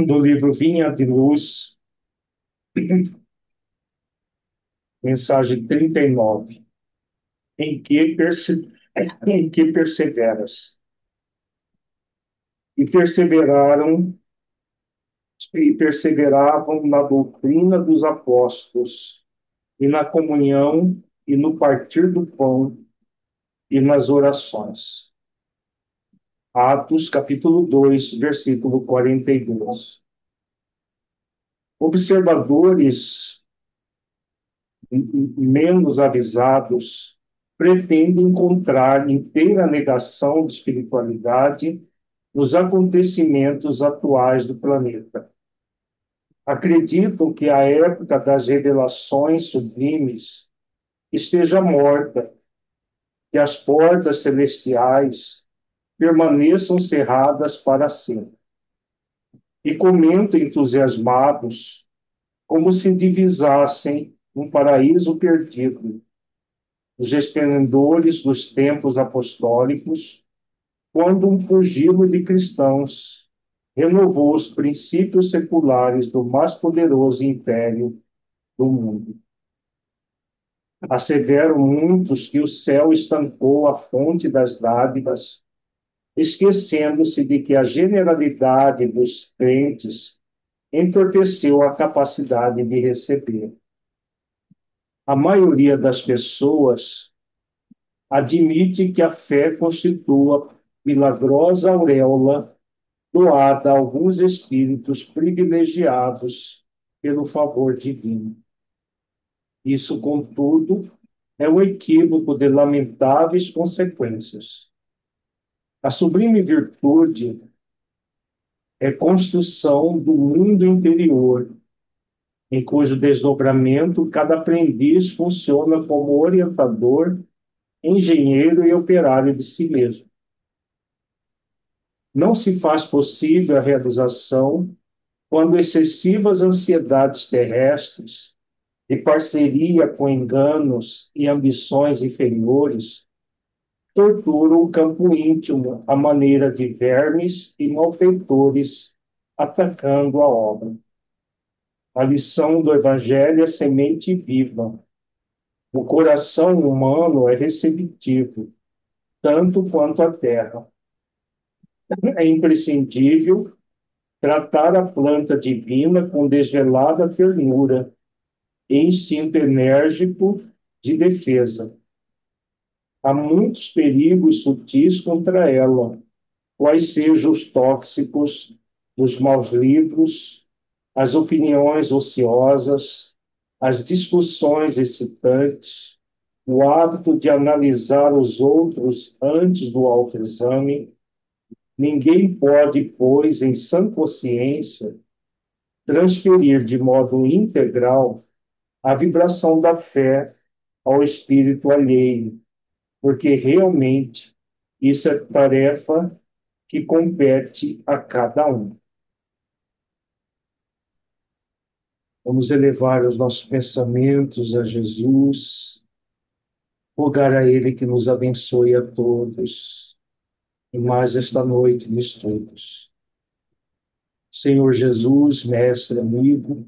do livro Vinha de Luz, mensagem 39, em que, em que perseveras. E perseveraram e perseveravam na doutrina dos apóstolos, e na comunhão, e no partir do pão, e nas orações. Atos, capítulo 2, versículo 42. Observadores menos avisados pretendem encontrar inteira negação de espiritualidade nos acontecimentos atuais do planeta. Acreditam que a época das revelações sublimes esteja morta, que as portas celestiais permaneçam cerradas para sempre. E comentam entusiasmados como se divisassem um paraíso perdido, os esplendores dos tempos apostólicos, quando um flagelo de cristãos renovou os princípios seculares do mais poderoso império do mundo. Asseveram muitos que o céu estancou a fonte das dádivas, esquecendo-se de que a generalidade dos crentes entorpeceu a capacidade de receber. A maioria das pessoas admite que a fé constitua milagrosa auréola doada a alguns espíritos privilegiados pelo favor divino. Isso, contudo, é um equívoco de lamentáveis consequências. A sublime virtude é construção do mundo interior, em cujo desdobramento cada aprendiz funciona como orientador, engenheiro e operário de si mesmo. Não se faz possível a realização quando excessivas ansiedades terrestres, de parceria com enganos e ambições inferiores, torturam o campo íntimo à maneira de vermes e malfeitores atacando a obra. A lição do Evangelho é semente viva. O coração humano é receptivo, tanto quanto a terra. É imprescindível tratar a planta divina com desvelada ternura e instinto enérgico de defesa. Há muitos perigos sutis contra ela, quais sejam os tóxicos, os maus livros, as opiniões ociosas, as discussões excitantes, o hábito de analisar os outros antes do autoexame. Ninguém pode, pois, em sã consciência, transferir de modo integral a vibração da fé ao espírito alheio, porque realmente isso é tarefa que compete a cada um. Vamos elevar os nossos pensamentos a Jesus, rogar a Ele que nos abençoe a todos, e mais esta noite de estudos. Senhor Jesus, mestre, amigo,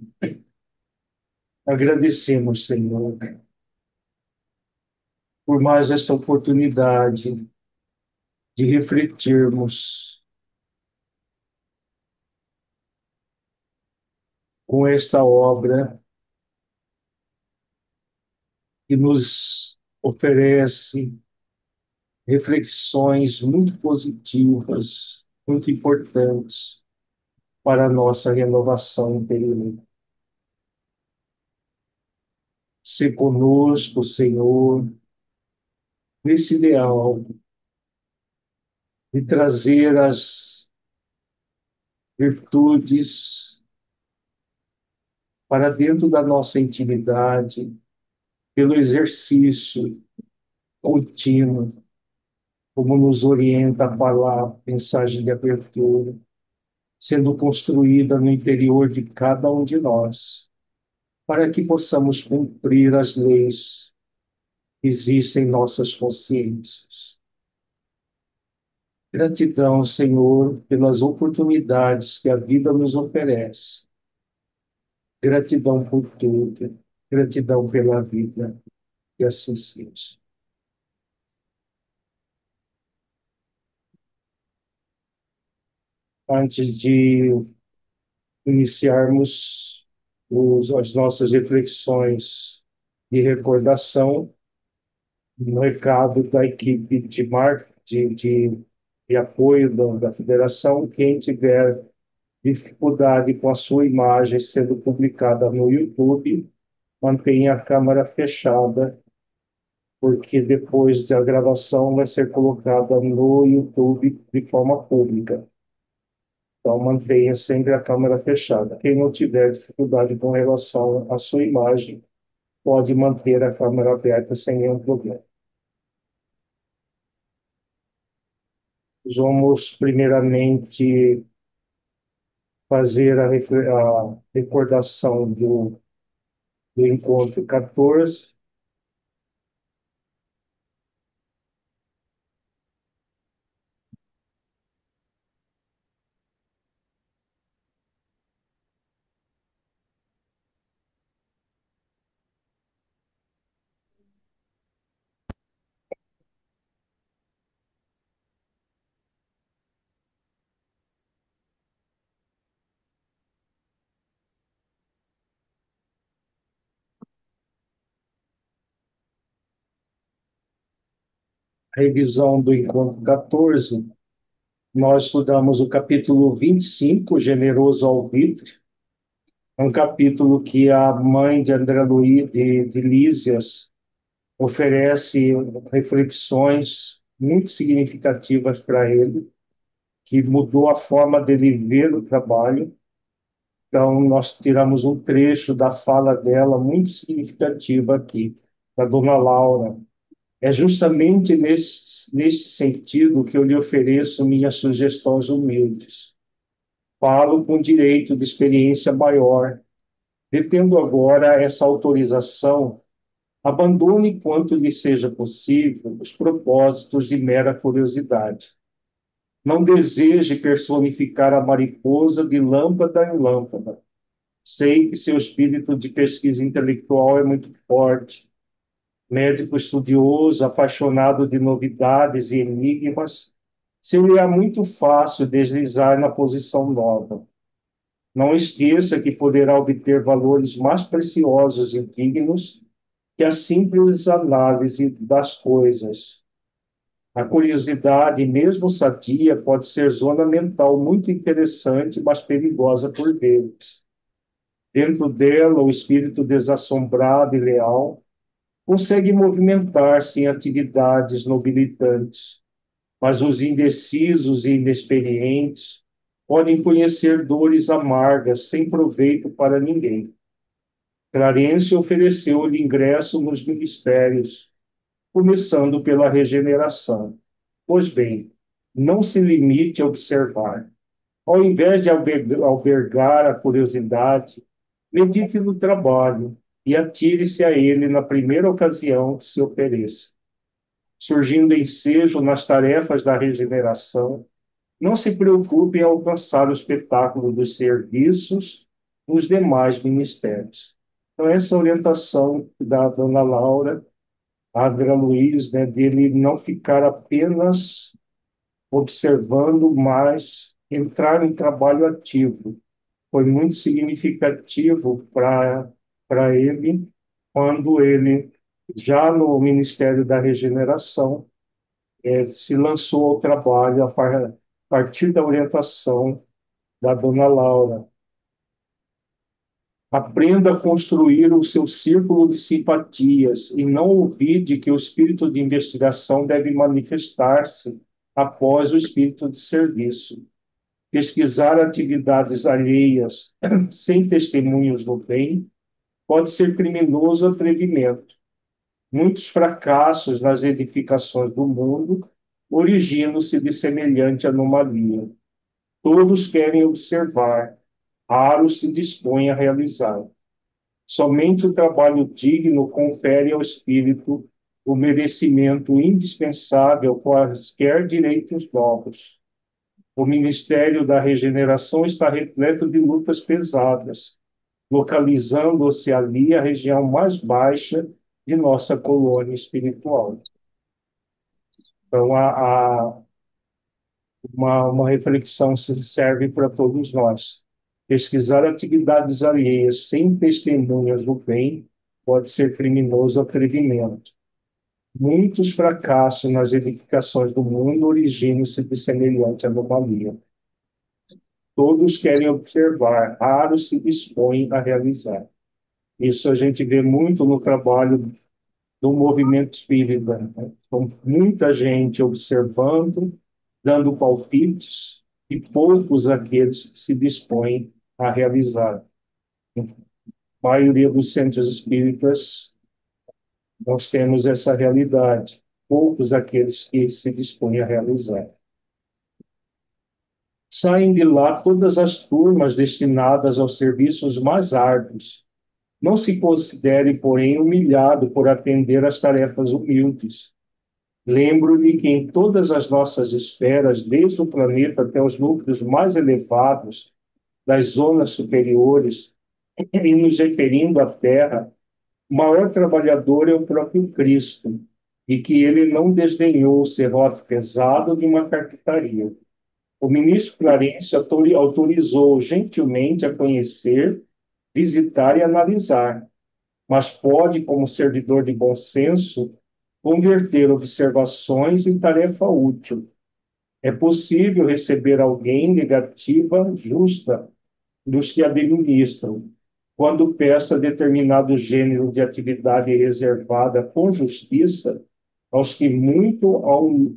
agradecemos, Senhor, por mais esta oportunidade de refletirmos com esta obra que nos oferece reflexões muito positivas, muito importantes para a nossa renovação interior. Se conosco, Senhor, nesse ideal de trazer as virtudes para dentro da nossa intimidade, pelo exercício contínuo, como nos orienta a palavra, mensagem de abertura, sendo construída no interior de cada um de nós, para que possamos cumprir as leis que existem em nossas consciências. Gratidão, Senhor, pelas oportunidades que a vida nos oferece. Gratidão por tudo. Gratidão pela vida. E assim seja. Antes de iniciarmos as nossas reflexões de recordação, um recado da equipe de apoio da federação, quem tiver dificuldade com a sua imagem sendo publicada no YouTube, mantenha a câmera fechada, porque depois da gravação vai ser colocada no YouTube de forma pública. Então, mantenha sempre a câmera fechada. Quem não tiver dificuldade com relação à sua imagem, pode manter a câmera aberta sem nenhum problema. Vamos, primeiramente, fazer a recordação do encontro 14. A revisão do encontro 14, nós estudamos o capítulo 25, Generoso Alvitre. É um capítulo que a mãe de André Luiz, de Lísias, oferece reflexões muito significativas para ele, que mudou a forma dele ver o trabalho. Então, nós tiramos um trecho da fala dela muito significativa aqui, da Dona Laura. É justamente nesse sentido que eu lhe ofereço minhas sugestões humildes. Falo com direito de experiência maior. Detendo agora essa autorização, abandone quanto lhe seja possível os propósitos de mera curiosidade. Não deseje personificar a mariposa de lâmpada em lâmpada. Sei que seu espírito de pesquisa intelectual é muito forte. Médico estudioso, apaixonado de novidades e enigmas, seria muito fácil deslizar na posição nova. Não esqueça que poderá obter valores mais preciosos e dignos que a simples análise das coisas. A curiosidade, mesmo sadia, pode ser zona mental muito interessante, mas perigosa por vezes. Dentro dela, o espírito desassombrado e leal consegue movimentar-se em atividades nobilitantes, mas os indecisos e inexperientes podem conhecer dores amargas sem proveito para ninguém. Clarence ofereceu-lhe ingresso nos ministérios, começando pela regeneração. Pois bem, não se limite a observar. Ao invés de albergar a curiosidade, medite no trabalho e atire-se a ele na primeira ocasião que se ofereça. Surgindo ensejo nas tarefas da regeneração, não se preocupe em alcançar o espetáculo dos serviços nos demais ministérios. Então, essa orientação da dona Laura, a André Luiz, né, dele não ficar apenas observando, mas entrar em trabalho ativo. Foi muito significativo para ele quando ele, já no Ministério da Regeneração, se lançou ao trabalho partir da orientação da dona Laura. Aprenda a construir o seu círculo de simpatias e não ouvide que o espírito de investigação deve manifestar-se após o espírito de serviço. Pesquisar atividades alheias sem testemunhos do bem pode ser criminoso atrevimento. Muitos fracassos nas edificações do mundo originam-se de semelhante anomalia. Todos querem observar, raros se dispõem a realizar. Somente o trabalho digno confere ao espírito o merecimento indispensável quaisquer direitos novos. O Ministério da Regeneração está repleto de lutas pesadas, localizando-se ali a região mais baixa de nossa colônia espiritual. Então, uma reflexão serve para todos nós. Pesquisar atividades alheias sem testemunhas do bem pode ser criminoso atrevimento. Muitos fracassos nas edificações do mundo originam-se de semelhante anomalia. Todos querem observar, raros se dispõem a realizar. Isso a gente vê muito no trabalho do movimento espírita, né? Com muita gente observando, dando palpites, e poucos aqueles que se dispõem a realizar. A maioria dos centros espíritas, nós temos essa realidade. Poucos aqueles que se dispõem a realizar. Saem de lá todas as turmas destinadas aos serviços mais árduos. Não se considere, porém, humilhado por atender às tarefas humildes. Lembro-lhe que em todas as nossas esferas, desde o planeta até os núcleos mais elevados das zonas superiores, e nos referindo à Terra, o maior trabalhador é o próprio Cristo, e que ele não desdenhou o serrote pesado de uma carpintaria. O ministro Clarence autorizou gentilmente a conhecer, visitar e analisar, mas pode, como servidor de bom senso, converter observações em tarefa útil. É possível receber alguém negativa justa dos que administram, quando peça determinado gênero de atividade reservada com justiça aos que muito hão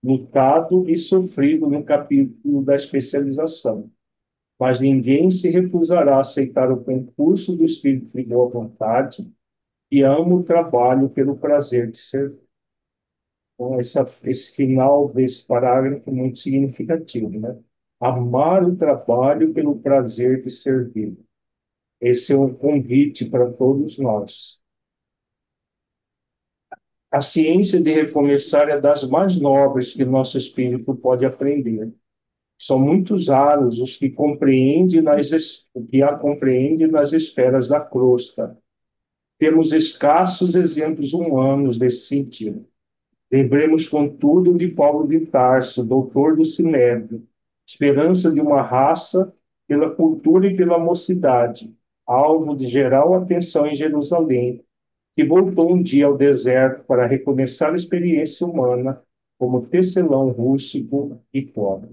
lutado e sofrido no capítulo da especialização. Mas ninguém se recusará a aceitar o concurso do espírito de boa vontade e ama o trabalho pelo prazer de servir. Então, esse final desse parágrafo é muito significativo, né? Amar o trabalho pelo prazer de servir. Esse é um convite para todos nós. A ciência de recomeçar é das mais nobres que nosso espírito pode aprender. São muitos raros os que a compreendem nas esferas da crosta. Temos escassos exemplos humanos desse sentido. Lembremos, contudo, de Paulo de Tarso, doutor do Sinédrio, esperança de uma raça pela cultura e pela mocidade, alvo de geral atenção em Jerusalém, que voltou um dia ao deserto para recomeçar a experiência humana como tecelão rústico e pobre.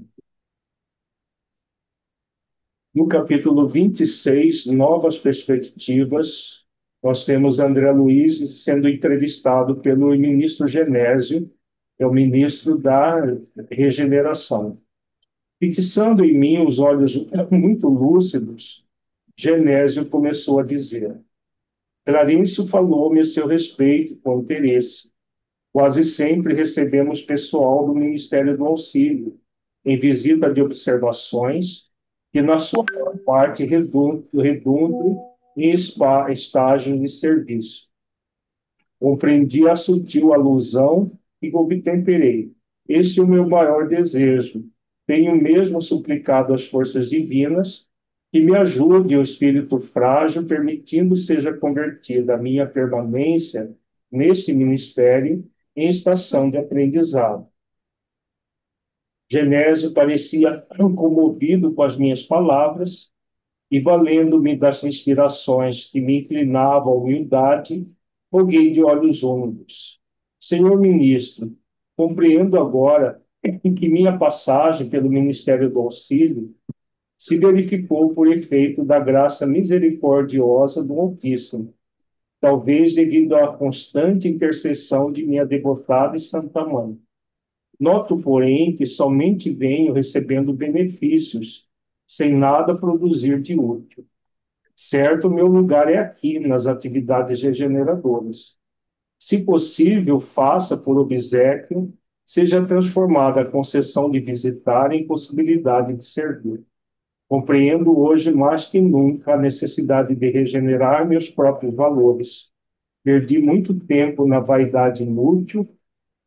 No capítulo 26, Novas Perspectivas, nós temos André Luiz sendo entrevistado pelo ministro Genésio, é o ministro da Regeneração. Fixando em mim os olhos muito lúcidos, Genésio começou a dizer: Clarencio falou-me a seu respeito com interesse. Quase sempre recebemos pessoal do Ministério do Auxílio, em visita de observações, que na sua maior parte redundam em estágios de serviço. Compreendi a sutil alusão e obtemperei. Este é o meu maior desejo. Tenho mesmo suplicado às forças divinas que me ajude o espírito frágil, permitindo seja convertida a minha permanência nesse ministério em estação de aprendizado. Genésio parecia comovido com as minhas palavras e, valendo-me das inspirações que me inclinavam à humildade, roguei de olhos úmidos: Senhor ministro, compreendo agora que minha passagem pelo Ministério do Auxílio se verificou por efeito da graça misericordiosa do Altíssimo, talvez devido à constante intercessão de minha devotada e santa mãe. Noto, porém, que somente venho recebendo benefícios, sem nada produzir de útil. Certo, meu lugar é aqui, nas atividades regeneradoras. Se possível, faça por obséquio, seja transformada a concessão de visitar em possibilidade de servir. Compreendo hoje mais que nunca a necessidade de regenerar meus próprios valores, Perdi muito tempo na vaidade inútil,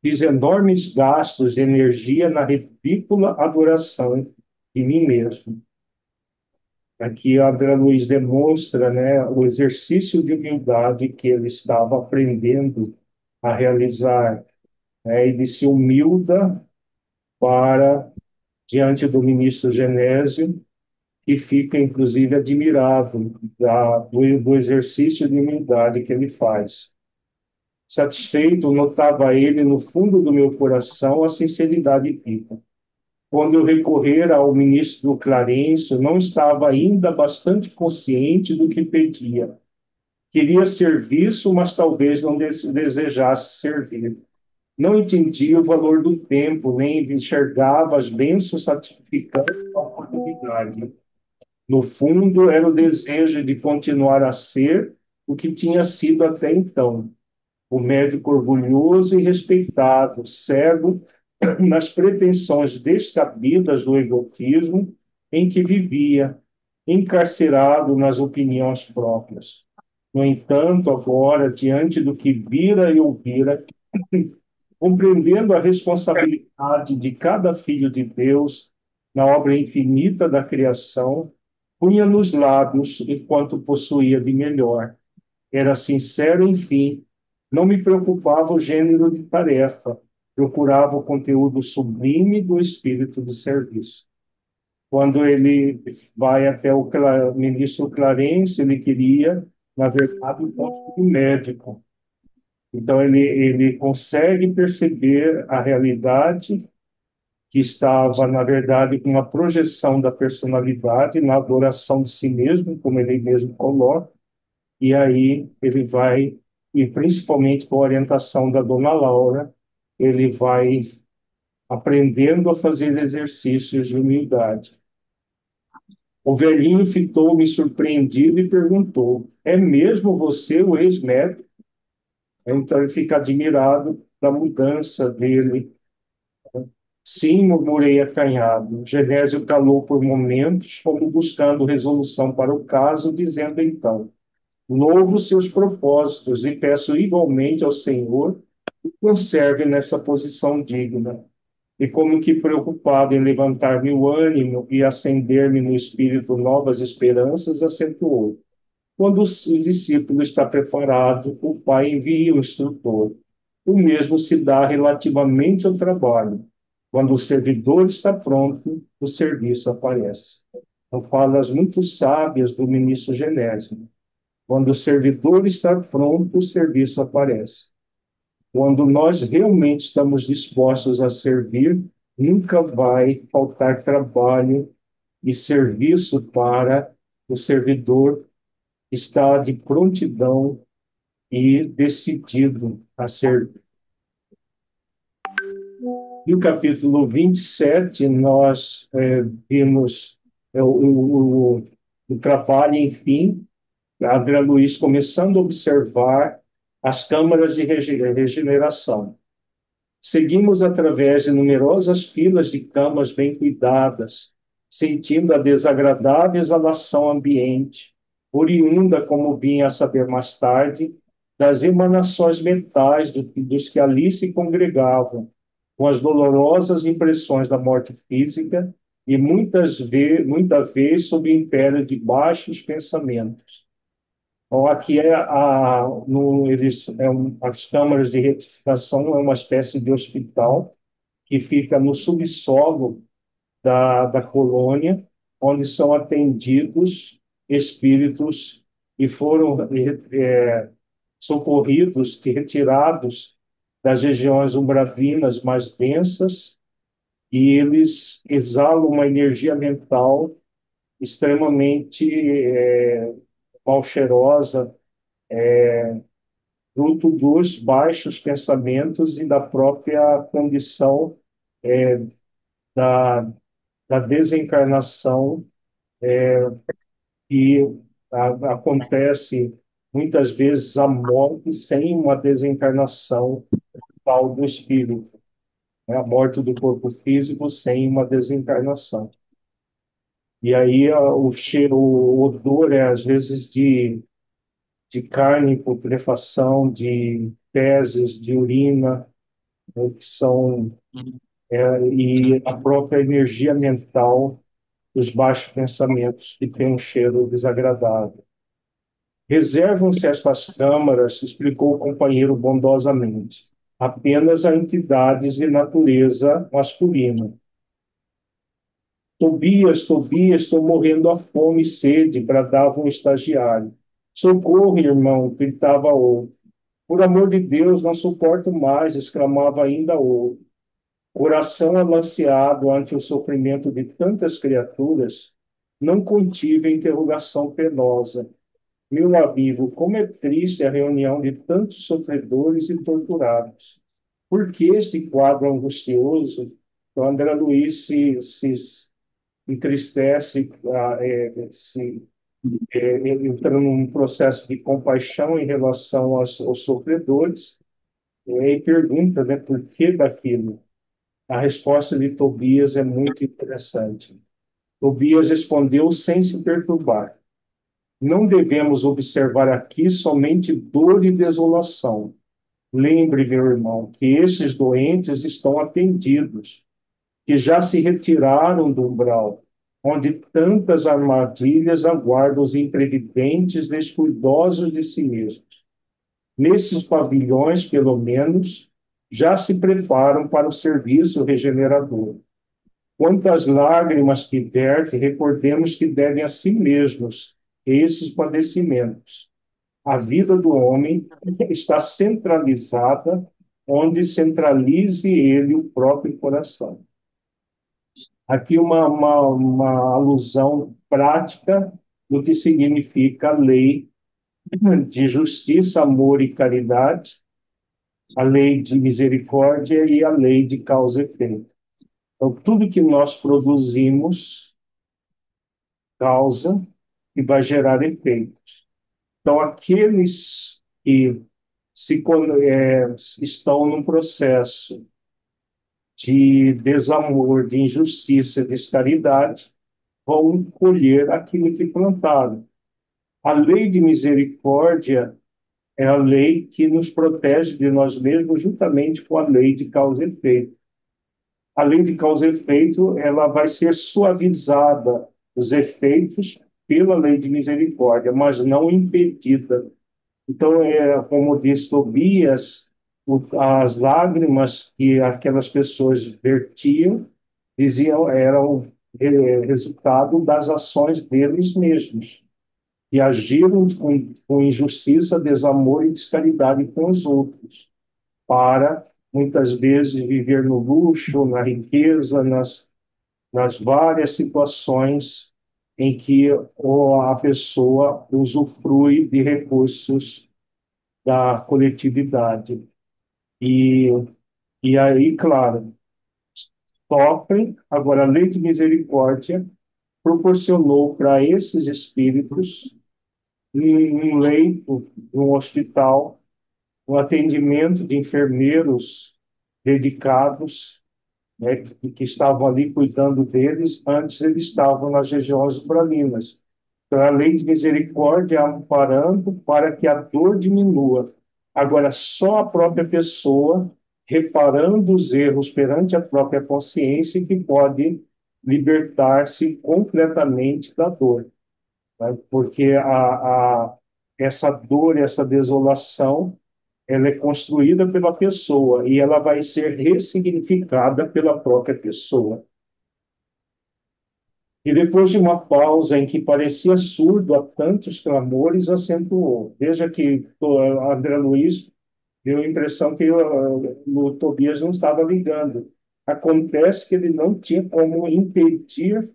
fiz enormes gastos de energia na ridícula adoração de mim mesmo. Aqui André Luiz demonstra, né, o exercício de humildade que ele estava aprendendo a realizar, né, e de se humilda para diante do ministro Genésio, que fica inclusive admirado do exercício de humildade que ele faz. Satisfeito, notava ele no fundo do meu coração a sinceridade viva. Quando eu recorrer ao ministro Clarencio, não estava ainda bastante consciente do que pedia. Queria serviço, mas talvez não desejasse servir. Não entendia o valor do tempo, nem enxergava as bênçãos santificando a oportunidade. No fundo, era o desejo de continuar a ser o que tinha sido até então, o médico orgulhoso e respeitado, cego nas pretensões descabidas do egotismo em que vivia, encarcerado nas opiniões próprias. No entanto, agora, diante do que vira e ouvira, compreendendo a responsabilidade de cada filho de Deus na obra infinita da criação, punha nos lábios enquanto possuía de melhor. Era sincero, enfim, não me preocupava o gênero de tarefa, procurava o conteúdo sublime do espírito de serviço. Quando ele vai até o ministro Clarence, ele queria, na verdade, um ponto de médico. Então, ele consegue perceber a realidade que estava, na verdade, com uma projeção da personalidade na adoração de si mesmo, como ele mesmo coloca, e aí ele vai, e principalmente com a orientação da dona Laura, ele vai aprendendo a fazer exercícios de humildade. O velhinho fitou-me surpreendido e perguntou: é mesmo você o ex-médico? Então ele fica admirado da mudança dele. Sim, murmurei acanhado. Genésio calou por momentos, como buscando resolução para o caso, dizendo então: louvo seus propósitos e peço igualmente ao Senhor que conserve nessa posição digna. E como que preocupado em levantar-me o ânimo e acender-me no espírito novas esperanças, acentuou: quando o discípulo está preparado, o Pai envia o instrutor. O mesmo se dá relativamente ao trabalho. Quando o servidor está pronto, o serviço aparece. São falas muito sábias do ministro Genésio. Quando o servidor está pronto, o serviço aparece. Quando nós realmente estamos dispostos a servir, nunca vai faltar trabalho e serviço para o servidor estar de prontidão e decidido a servir. No capítulo 27, nós vimos o trabalho, enfim, André Luiz começando a observar as câmaras de regeneração. Seguimos através de numerosas filas de camas bem cuidadas, sentindo a desagradável exalação ambiente, oriunda, como vinha a saber mais tarde, das emanações mentais dos que ali se congregavam, com as dolorosas impressões da morte física e muita vez sob o império de baixos pensamentos. Então, aqui as câmaras de retificação é uma espécie de hospital que fica no subsolo da colônia, onde são atendidos espíritos que foram socorridos e retirados das regiões umbravinas mais densas, e eles exalam uma energia mental extremamente mal cheirosa, fruto dos baixos pensamentos e da própria condição da, da desencarnação que acontece muitas vezes a morte sem uma desencarnação tal do espírito, né? A morte do corpo físico sem uma desencarnação. E aí o cheiro, o odor é às vezes de de carne, putrefação, de fezes, de urina, que são, e a própria energia mental dos baixos pensamentos, que tem um cheiro desagradável. Reservam-se estas câmaras, explicou o companheiro bondosamente, apenas a entidades de natureza masculina. Tobias, Tobias, estou morrendo à fome e sede, bradava um estagiário. Socorro, irmão, gritava outro. Por amor de Deus, não suporto mais, exclamava ainda outro. Coração alanceado ante o sofrimento de tantas criaturas, não contive a interrogação penosa. Meu amigo, como é triste a reunião de tantos sofredores e torturados. Por que este quadro angustioso? O André Luiz se entristece, entra num processo de compaixão em relação aos sofredores, e pergunta, né, por que daquilo. A resposta de Tobias é muito interessante. Tobias respondeu sem se perturbar. Não devemos observar aqui somente dor e desolação. Lembre, meu irmão, que esses doentes estão atendidos, que já se retiraram do umbral, onde tantas armadilhas aguardam os imprevidentes descuidosos de si mesmos. Nesses pavilhões, pelo menos, já se preparam para o serviço regenerador. Quantas lágrimas que verte, recordemos que devem a si mesmos esses padecimentos. A vida do homem está centralizada onde centralize ele o próprio coração. Aqui uma alusão prática do que significa a lei de justiça, amor e caridade, a lei de misericórdia e a lei de causa e efeito. Então, tudo que nós produzimos causa e vai gerar efeitos. Então, aqueles que estão num processo de desamor, de injustiça, de descaridade, vão colher aquilo que plantaram. A lei de misericórdia é a lei que nos protege de nós mesmos, juntamente com a lei de causa e efeito. A lei de causa e efeito, ela vai ser suavizada, os efeitos, pela lei de misericórdia, mas não impedida. Então, como diz Tobias, as lágrimas que aquelas pessoas vertiam, diziam, eram resultado das ações deles mesmos, que agiram com injustiça, desamor e descaridade com os outros, para, muitas vezes, viver no luxo, na riqueza, nas várias situações em que a pessoa usufrui de recursos da coletividade. E, e aí, claro, sofrem. Agora, a lei de misericórdia proporcionou para esses espíritos um leito, um hospital, um atendimento de enfermeiros dedicados, né, que estavam ali cuidando deles. Antes eles estavam nas regiões umbralinas. Então, a lei de misericórdia amparando para que a dor diminua. Agora, só a própria pessoa, reparando os erros perante a própria consciência, que pode libertar-se completamente da dor, né? Porque essa dor, essa desolação, ela é construída pela pessoa e ela vai ser ressignificada pela própria pessoa. E depois de uma pausa em que parecia surdo a tantos clamores, acentuou. Veja que André Luiz deu a impressão que o Tobias não estava ligando. Acontece que ele não tinha como impedir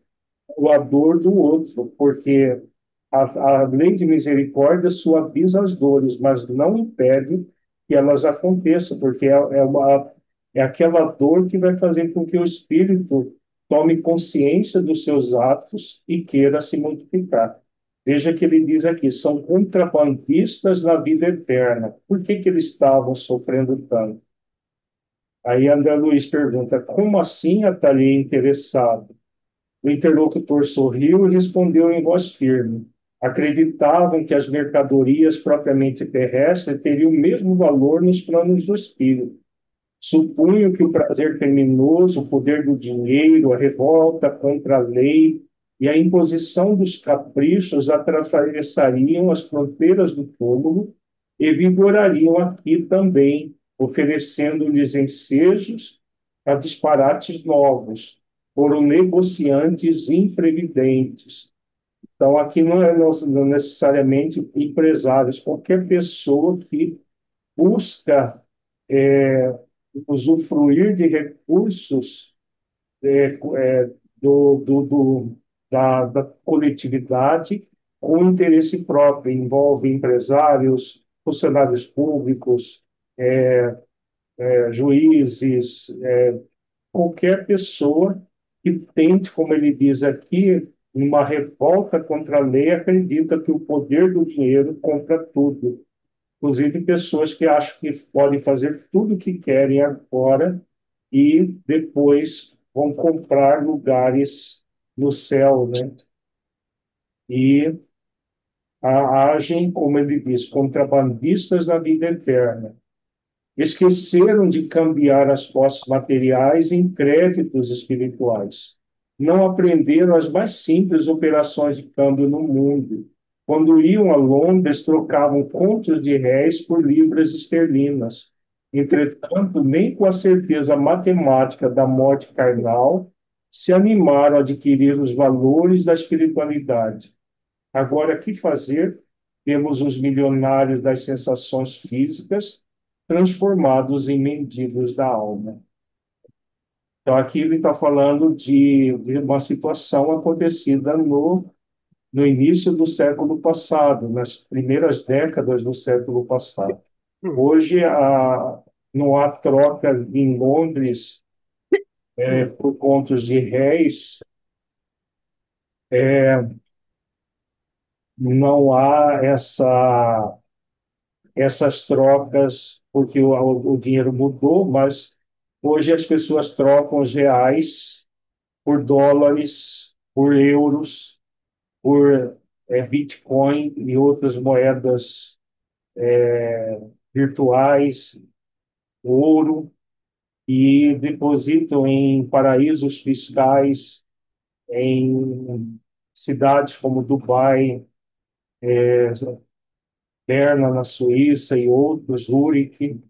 a dor do outro, porque a lei de misericórdia suaviza as dores, mas não impede que elas aconteçam, porque é aquela dor que vai fazer com que o espírito tome consciência dos seus atos e queira se multiplicar. Veja que ele diz aqui, são contrabandistas na vida eterna. Por que eles estavam sofrendo tanto? Aí André Luiz pergunta, como assim estaria interessado? O interlocutor sorriu e respondeu em voz firme. Acreditavam que as mercadorias propriamente terrestres teriam o mesmo valor nos planos do espírito. Supunham que o prazer criminoso, o poder do dinheiro, a revolta contra a lei e a imposição dos caprichos atravessariam as fronteiras do túmulo e vigorariam aqui também, oferecendo-lhes ensejos a disparates novos. Foram negociantes imprevidentes. Então, aqui não necessariamente empresários, qualquer pessoa que busca é, usufruir de recursos da coletividade com interesse próprio, envolve empresários, funcionários públicos, juízes, qualquer pessoa que tente, como ele diz aqui, uma revolta contra a lei, acredita que o poder do dinheiro compra tudo. Inclusive pessoas que acham que podem fazer tudo o que querem agora e depois vão comprar lugares no céu, né? E agem, como ele diz, contrabandistas da vida eterna. Esqueceram de cambiar as posses materiais em créditos espirituais. Não aprenderam as mais simples operações de câmbio no mundo. Quando iam a Londres, trocavam contos de réis por libras esterlinas. Entretanto, nem com a certeza matemática da morte carnal se animaram a adquirir os valores da espiritualidade. Agora, o que fazer? Temos os milionários das sensações físicas transformados em mendigos da alma. Então, aqui ele está falando de uma situação acontecida no início do século passado, nas primeiras décadas do século passado. Hoje, não há troca em Londres por contos de réis, não há essas trocas, porque o dinheiro mudou, mas hoje as pessoas trocam os reais por dólares, por euros, por Bitcoin e outras moedas virtuais, ouro, e depositam em paraísos fiscais, em cidades como Dubai, Berna, na Suíça, e outros, Zurique,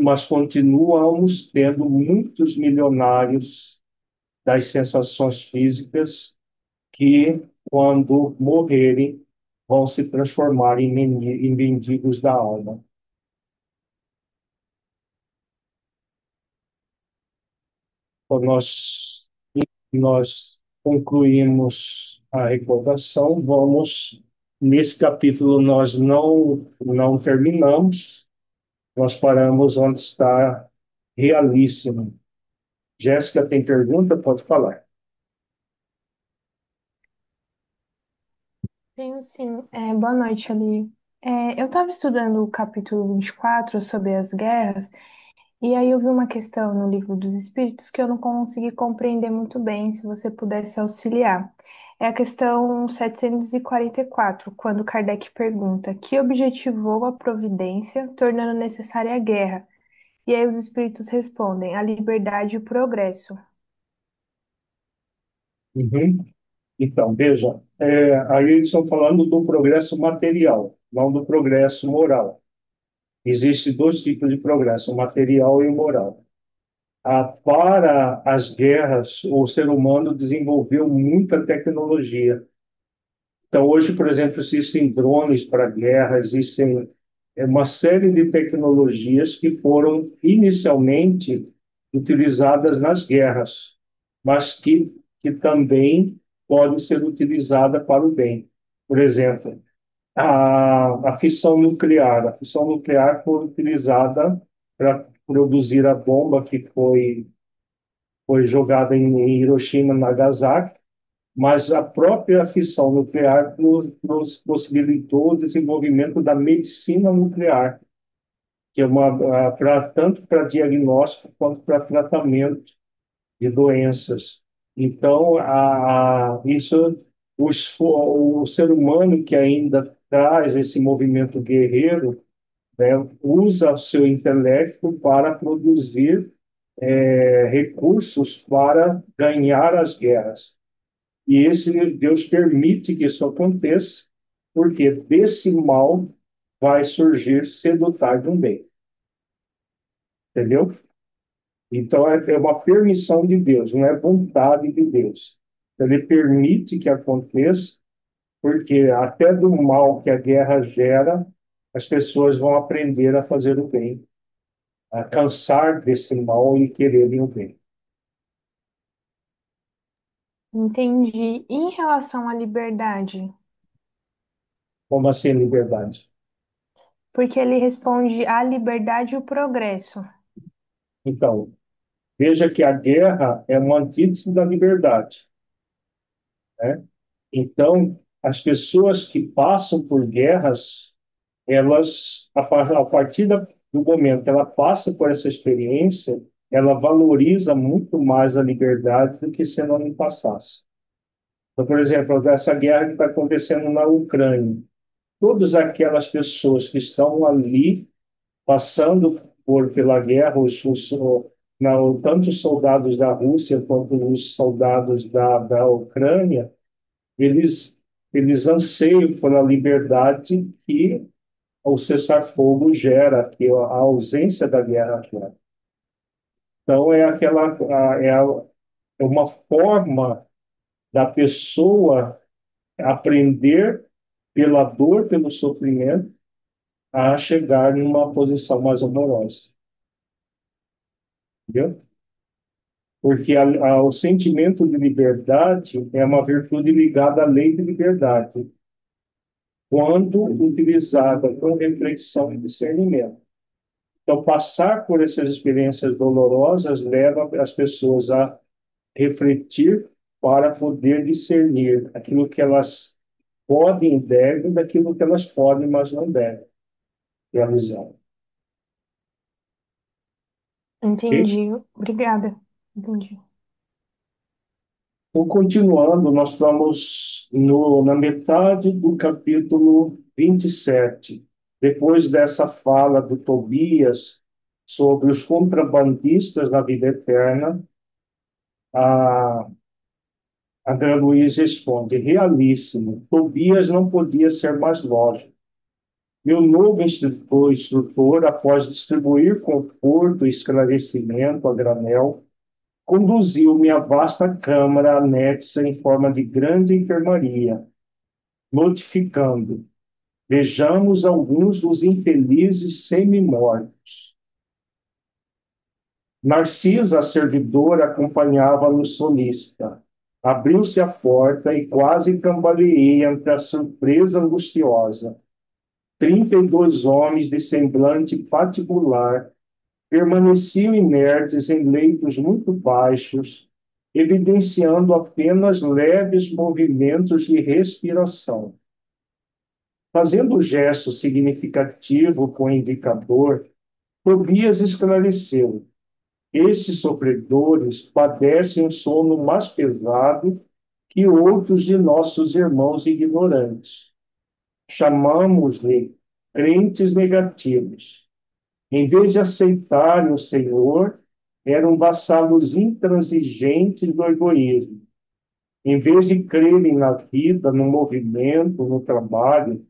mas continuamos tendo muitos milionários das sensações físicas que, quando morrerem, vão se transformar em mendigos da alma. Então, nós concluímos a recordação, nesse capítulo nós não terminamos, nós paramos onde está realíssimo. Jéssica tem pergunta? Pode falar. Tenho sim. Boa noite, Ali. Eu estava estudando o capítulo 24 sobre as guerras, e aí eu vi uma questão no Livro dos Espíritos que eu não consegui compreender muito bem, se você pudesse auxiliar. É a questão 744, quando Kardec pergunta que objetivou a providência, tornando necessária a guerra? E aí os espíritos respondem: a liberdade e o progresso. Uhum. Então, veja, aí eles estão falando do progresso material, não do progresso moral. Existem dois tipos de progresso, o material e o moral. Para as guerras, o ser humano desenvolveu muita tecnologia. Então, hoje, por exemplo, existem drones para guerra, existem uma série de tecnologias que foram inicialmente utilizadas nas guerras, mas que também podem ser utilizadas para o bem. Por exemplo, a fissão nuclear. A fissão nuclear foi utilizada para produzir a bomba que foi jogada em Hiroshima e Nagasaki, mas a própria fissão nuclear nos possibilitou o desenvolvimento da medicina nuclear, que é tanto para diagnóstico quanto para tratamento de doenças. Então, isso o ser humano que ainda traz esse movimento guerreiro, né, usa o seu intelecto para produzir recursos para ganhar as guerras. E esse Deus permite que isso aconteça, porque desse mal vai surgir cedo ou tarde um bem. Entendeu? Então é uma permissão de Deus, não é vontade de Deus. Ele permite que aconteça, porque até do mal que a guerra gera, as pessoas vão aprender a fazer o bem, a cansar desse mal e quererem o bem. Entendi. E em relação à liberdade? Como assim liberdade? Porque ele responde à liberdade e o progresso. Então, veja que a guerra é uma antítese da liberdade, né? Então, as pessoas que passam por guerras, elas, a partir do momento que ela passa por essa experiência, ela valoriza muito mais a liberdade do que se ela não passasse. Então, por exemplo, essa guerra que está acontecendo na Ucrânia, todas aquelas pessoas que estão ali passando pela guerra, tanto os soldados da Rússia quanto os soldados da Ucrânia, eles, eles anseiam pela liberdade que o cessar-fogo gera, que a ausência da guerra gera. Então, é uma forma da pessoa aprender pela dor, pelo sofrimento, a chegar numa posição mais amorosa. Entendeu? Porque o sentimento de liberdade é uma virtude ligada à lei de liberdade, quando utilizada com reflexão e discernimento. Então, passar por essas experiências dolorosas leva as pessoas a refletir para poder discernir aquilo que elas podem e devem daquilo que elas podem, mas não devem realizar. Ok? Entendi. Obrigada. Entendi. Então, continuando, nós estamos na metade do capítulo 27. Depois dessa fala do Tobias sobre os contrabandistas da vida eterna, a André Luiz responde: realíssimo, Tobias não podia ser mais lógico. Meu novo instrutor, após distribuir conforto e esclarecimento a granel, conduziu-me à vasta câmara anexa em forma de grande enfermaria, notificando: vejamos alguns dos infelizes semi-mortos. Narcisa, a servidora, acompanhava-nos solícita. Abriu-se a porta e quase cambaleei ante a surpresa angustiosa. 32 homens de semblante patibular permaneciam inertes em leitos muito baixos, evidenciando apenas leves movimentos de respiração. Fazendo o gesto significativo com o indicador, Tobias esclareceu: estes sofredores padecem um sono mais pesado que outros de nossos irmãos ignorantes. Chamamos-lhe crentes negativos. Em vez de aceitarem o Senhor, eram vassalos intransigentes do egoísmo. Em vez de crerem na vida, no movimento, no trabalho,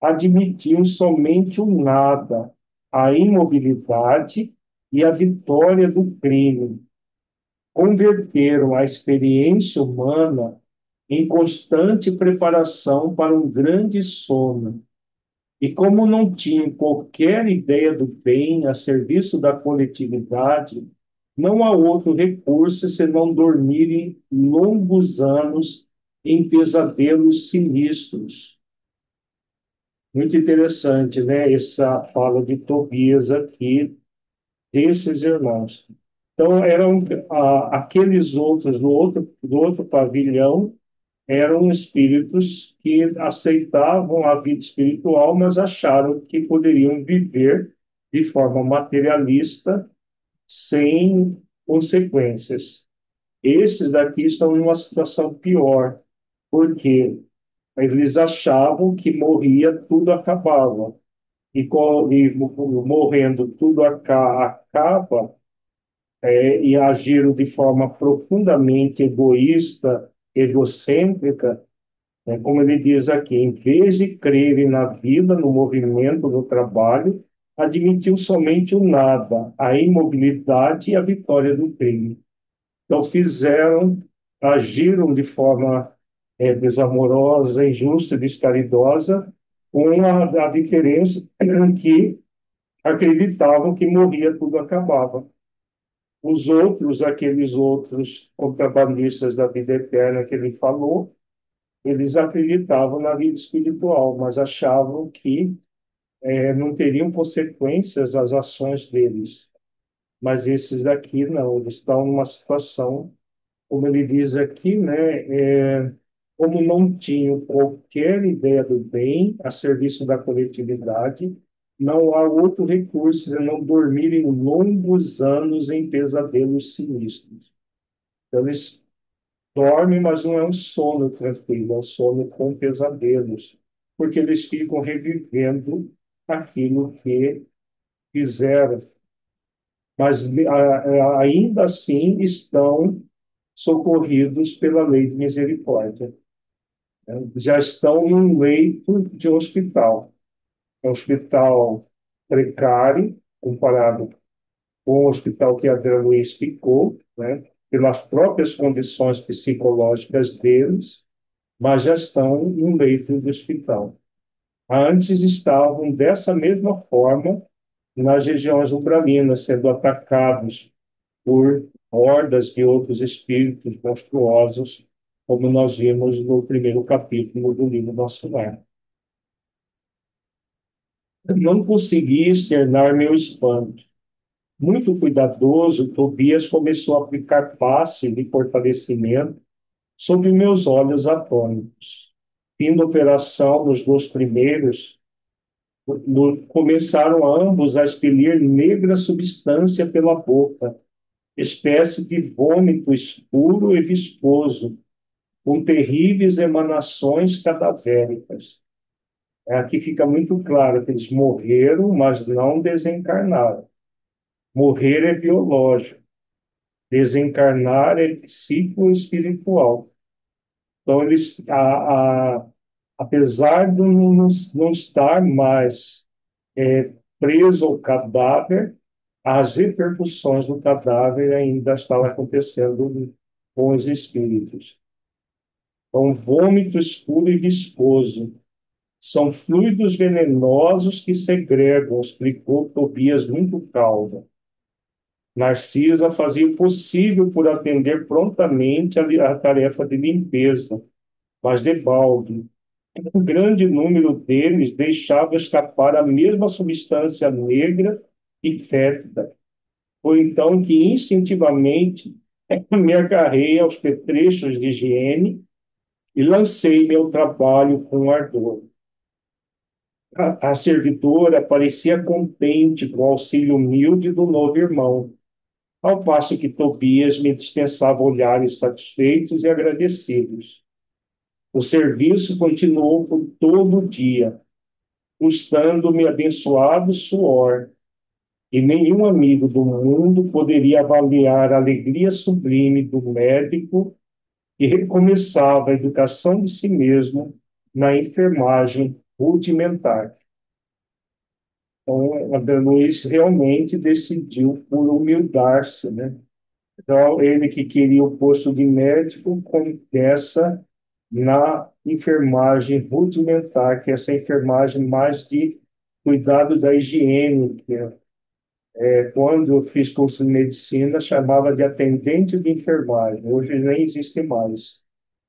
admitiam somente o nada, a imobilidade e a vitória do crime. Converteram a experiência humana em constante preparação para um grande sono. E como não tinham qualquer ideia do bem a serviço da coletividade, não há outro recurso senão dormirem longos anos em pesadelos sinistros. Muito interessante, né? Essa fala de Tobias aqui, desses irmãos. Então, eram aqueles outros, do outro pavilhão, eram espíritos que aceitavam a vida espiritual, mas acharam que poderiam viver de forma materialista, sem consequências. Esses daqui estão numa situação pior, porque eles achavam que morria, tudo acabava. Morrendo, tudo acaba, e agiram de forma profundamente egoísta, egocêntrica, como ele diz aqui, em vez de crerem na vida, no movimento, no trabalho, admitiu somente o nada, a imobilidade e a vitória do crime. Então agiram de forma desamorosa, injusta, descaridosa, com a diferença que acreditavam que morria, tudo acabava. Aqueles outros contrabandistas da vida eterna que ele falou, eles acreditavam na vida espiritual, mas achavam que não teriam consequências as ações deles. Mas esses daqui não, eles estão numa situação, como ele diz aqui, como não tinham qualquer ideia do bem a serviço da coletividade, não há outro recurso senão dormirem longos anos em pesadelos sinistros. Então, eles dormem, mas não é um sono tranquilo, é um sono com pesadelos, porque eles ficam revivendo aquilo que fizeram, mas ainda assim estão socorridos pela lei de misericórdia, né? Já estão em um leito de hospital, é um hospital precário, comparado com o hospital que André Luiz ficou, né? Pelas próprias condições psicológicas deles, mas já estão em um leito de hospital. Antes estavam dessa mesma forma nas regiões umbralinas, sendo atacados por hordas de outros espíritos monstruosos, como nós vimos no primeiro capítulo do livro Nosso Lar. Não consegui externar meu espanto. Muito cuidadoso, Tobias começou a aplicar passe de fortalecimento sobre meus olhos atônitos. Fim da operação, nos dois primeiros, começaram ambos a expelir negra substância pela boca, espécie de vômito escuro e viscoso, com terríveis emanações cadavéricas. Aqui fica muito claro que eles morreram, mas não desencarnaram. Morrer é biológico, desencarnar é psíquico espiritual. Então, apesar de não estar mais preso ao cadáver, as repercussões do cadáver ainda estavam acontecendo com os espíritos. Então, vômito escuro e viscoso são fluidos venenosos que segregam, explicou Tobias muito calmo. Narcisa fazia o possível por atender prontamente a tarefa de limpeza, mas debalde. Um grande número deles deixava escapar a mesma substância negra e fétida. Foi então que instintivamente me agarrei aos petrechos de higiene e lancei meu trabalho com ardor. A servidora parecia contente com o auxílio humilde do novo irmão, ao passo que Tobias me dispensava olhares satisfeitos e agradecidos. O serviço continuou por todo o dia, custando-me abençoado suor, e nenhum amigo do mundo poderia avaliar a alegria sublime do médico que recomeçava a educação de si mesmo na enfermagem rudimentar. Então, André Luiz realmente decidiu por humildar-se, né? Então, ele que queria o posto de médico, começa na enfermagem rudimentar, que é essa enfermagem mais de cuidado da higiene, quando eu fiz curso de medicina, chamava de atendente de enfermagem. Hoje nem existe mais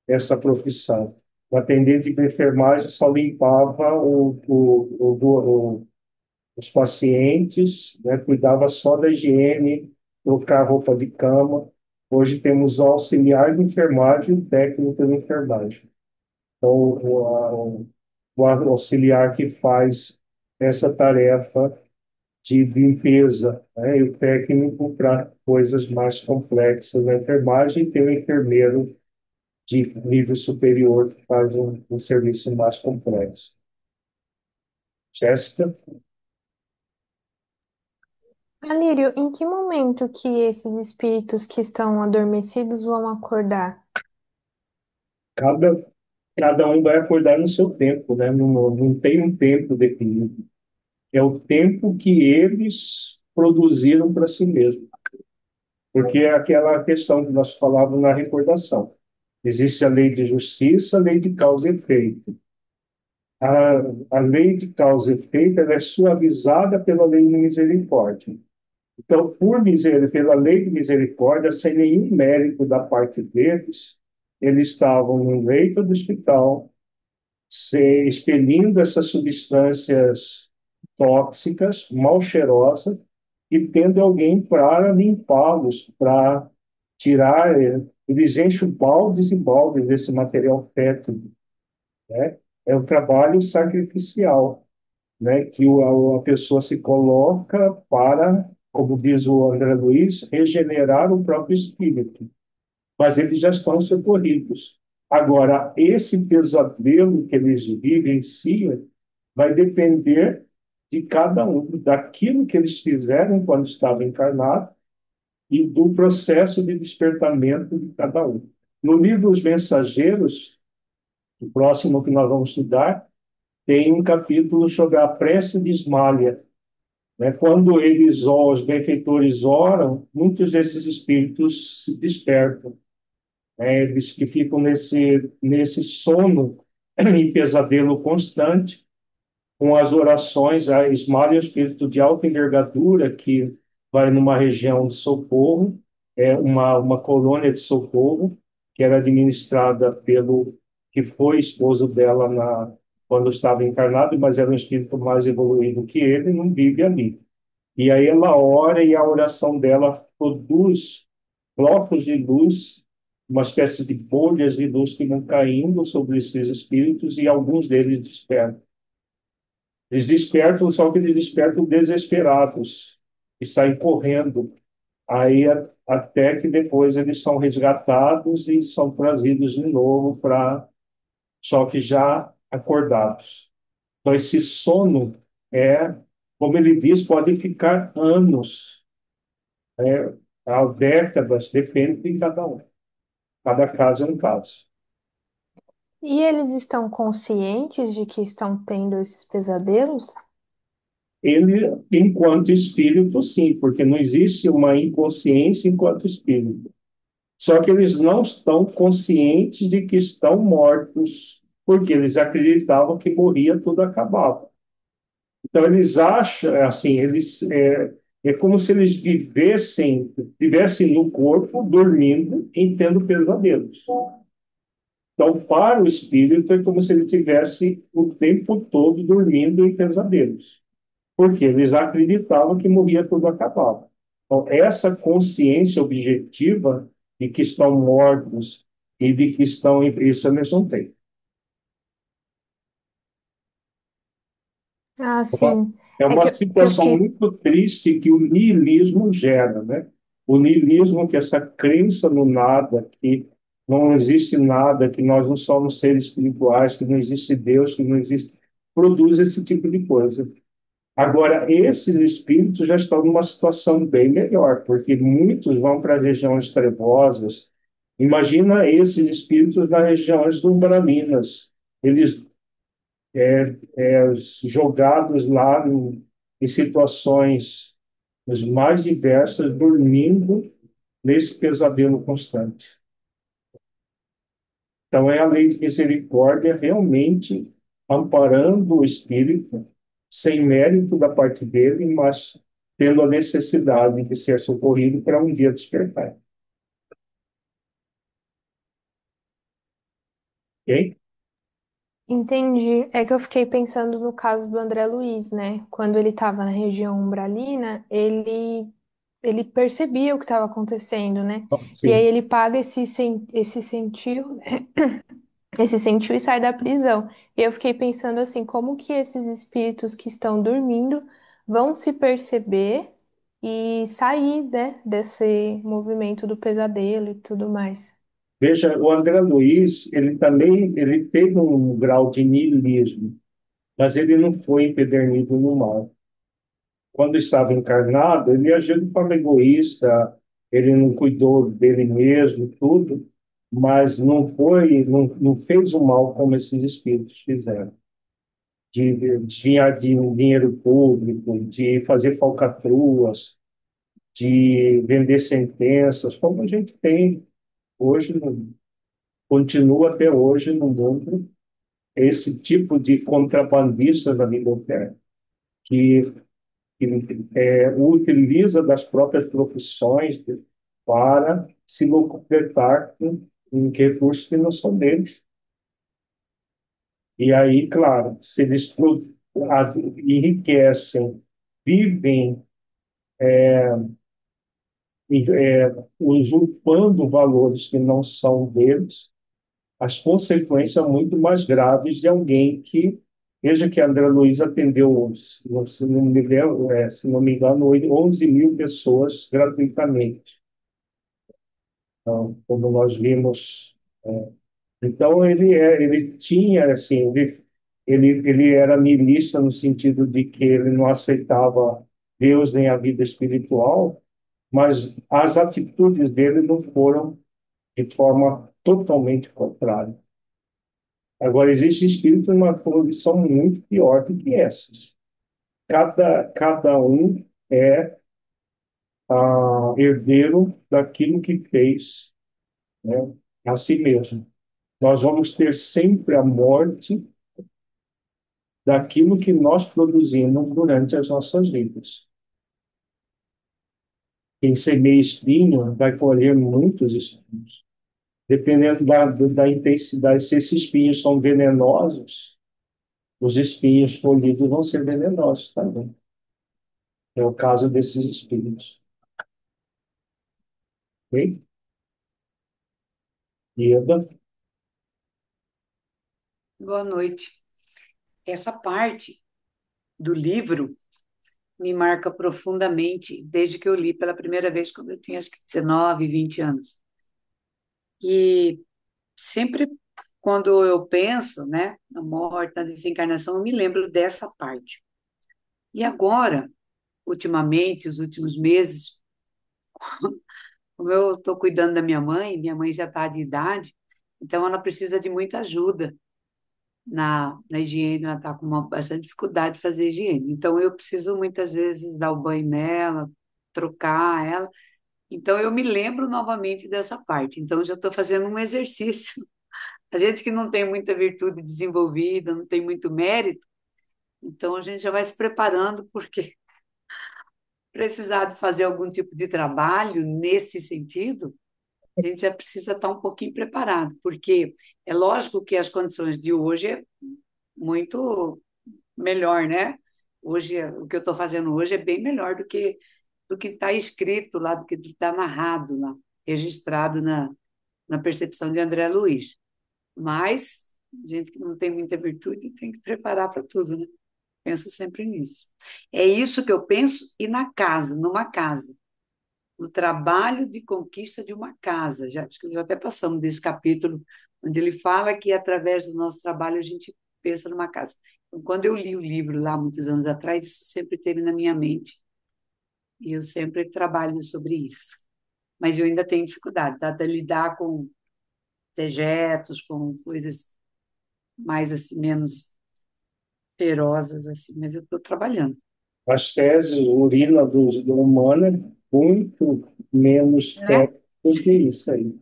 essa profissão. O atendente de enfermagem só limpava os pacientes, né, cuidava só da higiene, trocar roupa de cama. Hoje temos o auxiliar de enfermagem e o técnico de enfermagem. Então, o auxiliar que faz essa tarefa de limpeza, né, e o técnico para coisas mais complexas na enfermagem, e tem o enfermeiro de nível superior que faz um serviço mais complexo. Jéssica, Alírio, em que momento que esses espíritos que estão adormecidos vão acordar? cada, cada um vai acordar no seu tempo, né? Não tem um tempo definido. É o tempo que eles produziram para si mesmos. Porque é aquela questão que nós falávamos na recordação. Existe a lei de justiça, a lei de causa e efeito. A, a lei de causa e efeito ela é suavizada pela lei de misericórdia. Então, pela lei de misericórdia, sem nenhum mérito da parte deles, eles estavam no leito do hospital, expelindo essas substâncias tóxicas, mal cheirosas, e tendo alguém para limpá-los, para tirar. Eles enchem baldes e baldes desse material fétido, né? É um trabalho sacrificial, né? Que a pessoa se coloca para, como diz o André Luiz, regenerar o próprio espírito. Mas eles já estão socorridos. Agora, esse pesadelo que eles vivenciam vai depender de cada um, daquilo que eles fizeram quando estavam encarnados e do processo de despertamento de cada um. No livro Os Mensageiros, o próximo que nós vamos estudar, tem um capítulo sobre a prece de Ismália, né? Quando os benfeitores oram, muitos desses espíritos se despertam, né? Eles que ficam nesse sono e pesadelo constante, com as orações, a Ismália é um espírito de alta envergadura que vai numa região de socorro, é uma colônia de socorro, que era administrada pelo que foi esposo dela quando estava encarnado, mas era um espírito mais evoluído que ele, não vive ali. E aí ela ora e a oração dela produz blocos de luz, uma espécie de bolhas de luz que vão caindo sobre esses espíritos e alguns deles despertam. Eles despertam, só que eles despertam desesperados e saem correndo. Aí até que depois eles são resgatados e são trazidos de novo para, só que já acordados. Então esse sono é, como ele diz, pode ficar anos, há décadas, depende de cada um. Cada caso é um caso. E eles estão conscientes de que estão tendo esses pesadelos? Ele, enquanto espírito, sim, porque não existe uma inconsciência enquanto espírito. Só que eles não estão conscientes de que estão mortos, porque eles acreditavam que morria, tudo acabava. Então eles acham, assim, é como se eles tivessem no corpo, dormindo e tendo pesadelos. Então, para o espírito, é como se ele tivesse o tempo todo dormindo em pesadelos, porque eles acreditavam que morria, tudo acabava. Então, essa consciência objetiva de que estão mortos e de que estão em isso eles não têm. Ah, sim. É É uma que eu situação fiquei. muito triste que o niilismo gera, né? O niilismo, que é essa crença no nada, que não existe nada, que nós não somos seres espirituais, que não existe Deus, que não existe, produz esse tipo de coisa. Agora, esses espíritos já estão numa situação bem melhor, porque muitos vão para regiões trevosas. Imagina esses espíritos nas regiões do umbralinas. Eles jogados lá em situações as mais diversas, dormindo nesse pesadelo constante. Então, é a lei de misericórdia realmente amparando o espírito, sem mérito da parte dele, mas tendo a necessidade de ser socorrido para um dia despertar. Ok? Entendi. É que eu fiquei pensando no caso do André Luiz, né? Quando ele estava na região umbralina, ele percebia o que estava acontecendo, né? E aí Sim. ele paga esse sentiu, esse sentiu e sai da prisão. E eu fiquei pensando assim, como que esses espíritos que estão dormindo vão se perceber e sair, né, desse movimento do pesadelo e tudo mais. Veja, o André Luiz, ele também ele teve um grau de niilismo, mas ele não foi empedernido no mal. Quando estava encarnado, ele agiu de forma egoísta, ele não cuidou dele mesmo, tudo, mas não fez o mal como esses espíritos fizeram, de desviar de dinheiro público, de fazer falcatruas, de vender sentenças, como a gente tem hoje, continua até hoje no mundo, esse tipo de contrabandistas da vida eterna, que utiliza das próprias profissões para se locupletar em recursos que não são deles. E aí, claro, se eles enriquecem, vivem usurpando valores que não são deles, as consequências são muito mais graves de alguém que, veja que a André Luiz atendeu, se não me engano, 11 mil pessoas gratuitamente. Então, como nós vimos, então ele tinha assim, ele era niilista no sentido de que ele não aceitava Deus nem a vida espiritual, mas as atitudes dele não foram de forma totalmente contrária. Agora, existe espírito numa condição muito pior do que essas. Cada um é herdeiro daquilo que fez, né, a si mesmo. Nós vamos ter sempre a morte daquilo que nós produzimos durante as nossas vidas. Quem semeia espinho vai colher muitos espinhos. Dependendo da intensidade, se esses espinhos são venenosos, os espinhos colhidos vão ser venenosos também. É o caso desses espíritos. Ok? Ieda, Boa noite. Essa parte do livro me marca profundamente desde que eu li pela primeira vez, quando eu tinha acho que 19, 20 anos. E sempre quando eu penso, né, na morte, na desencarnação, eu me lembro dessa parte. E agora, ultimamente, os últimos meses, como eu estou cuidando da minha mãe já está de idade, então ela precisa de muita ajuda na higiene, ela está com bastante dificuldade de fazer higiene. Então, eu preciso muitas vezes dar o banho nela, trocar ela. Então, eu me lembro novamente dessa parte. Então, eu já estou fazendo um exercício. A gente que não tem muita virtude desenvolvida, não tem muito mérito, então a gente já vai se preparando, porque precisar de fazer algum tipo de trabalho nesse sentido, a gente já precisa estar um pouquinho preparado, porque é lógico que as condições de hoje é muito melhor, né? Hoje, o que eu estou fazendo hoje é bem melhor do que está escrito lá, do que está narrado lá, registrado na percepção de André Luiz. Mas, gente que não tem muita virtude tem que preparar para tudo, né? Penso sempre nisso. É isso que eu penso, e na casa, numa casa, no trabalho de conquista de uma casa. Já, acho que já até passamos desse capítulo, onde ele fala que através do nosso trabalho a gente pensa numa casa. Então, quando eu li o livro lá, muitos anos atrás, isso sempre teve na minha mente. E eu sempre trabalho sobre isso. Mas eu ainda tenho dificuldade, tá? De lidar com dejetos, com coisas mais assim, menos ferozes, assim, mas eu estou trabalhando. as fezes, urina do humano é muito menos Né? fé do que isso aí.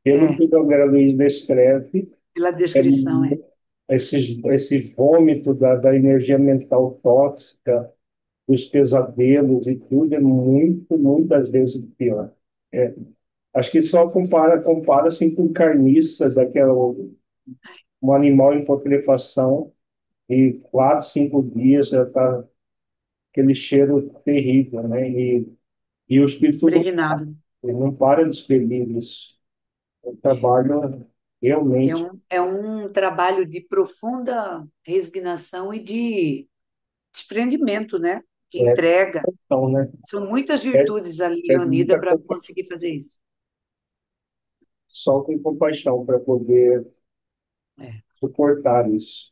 Pelo É, que o André Luiz descreve, pela é, descrição, é. esse vômito da energia mental tóxica, dos pesadelos e tudo, é muitas vezes pior. É, acho que só compara assim com carniça, um animal em putrefação, e 4, 5 dias já está aquele cheiro terrível, né? E o espírito Impregnado. não para de expelir isso. O trabalho realmente É um trabalho de profunda resignação e de desprendimento, né? De é entrega. então, né? São muitas É, virtudes ali é reunidas muita para conseguir fazer isso. só com compaixão para poder É. suportar isso.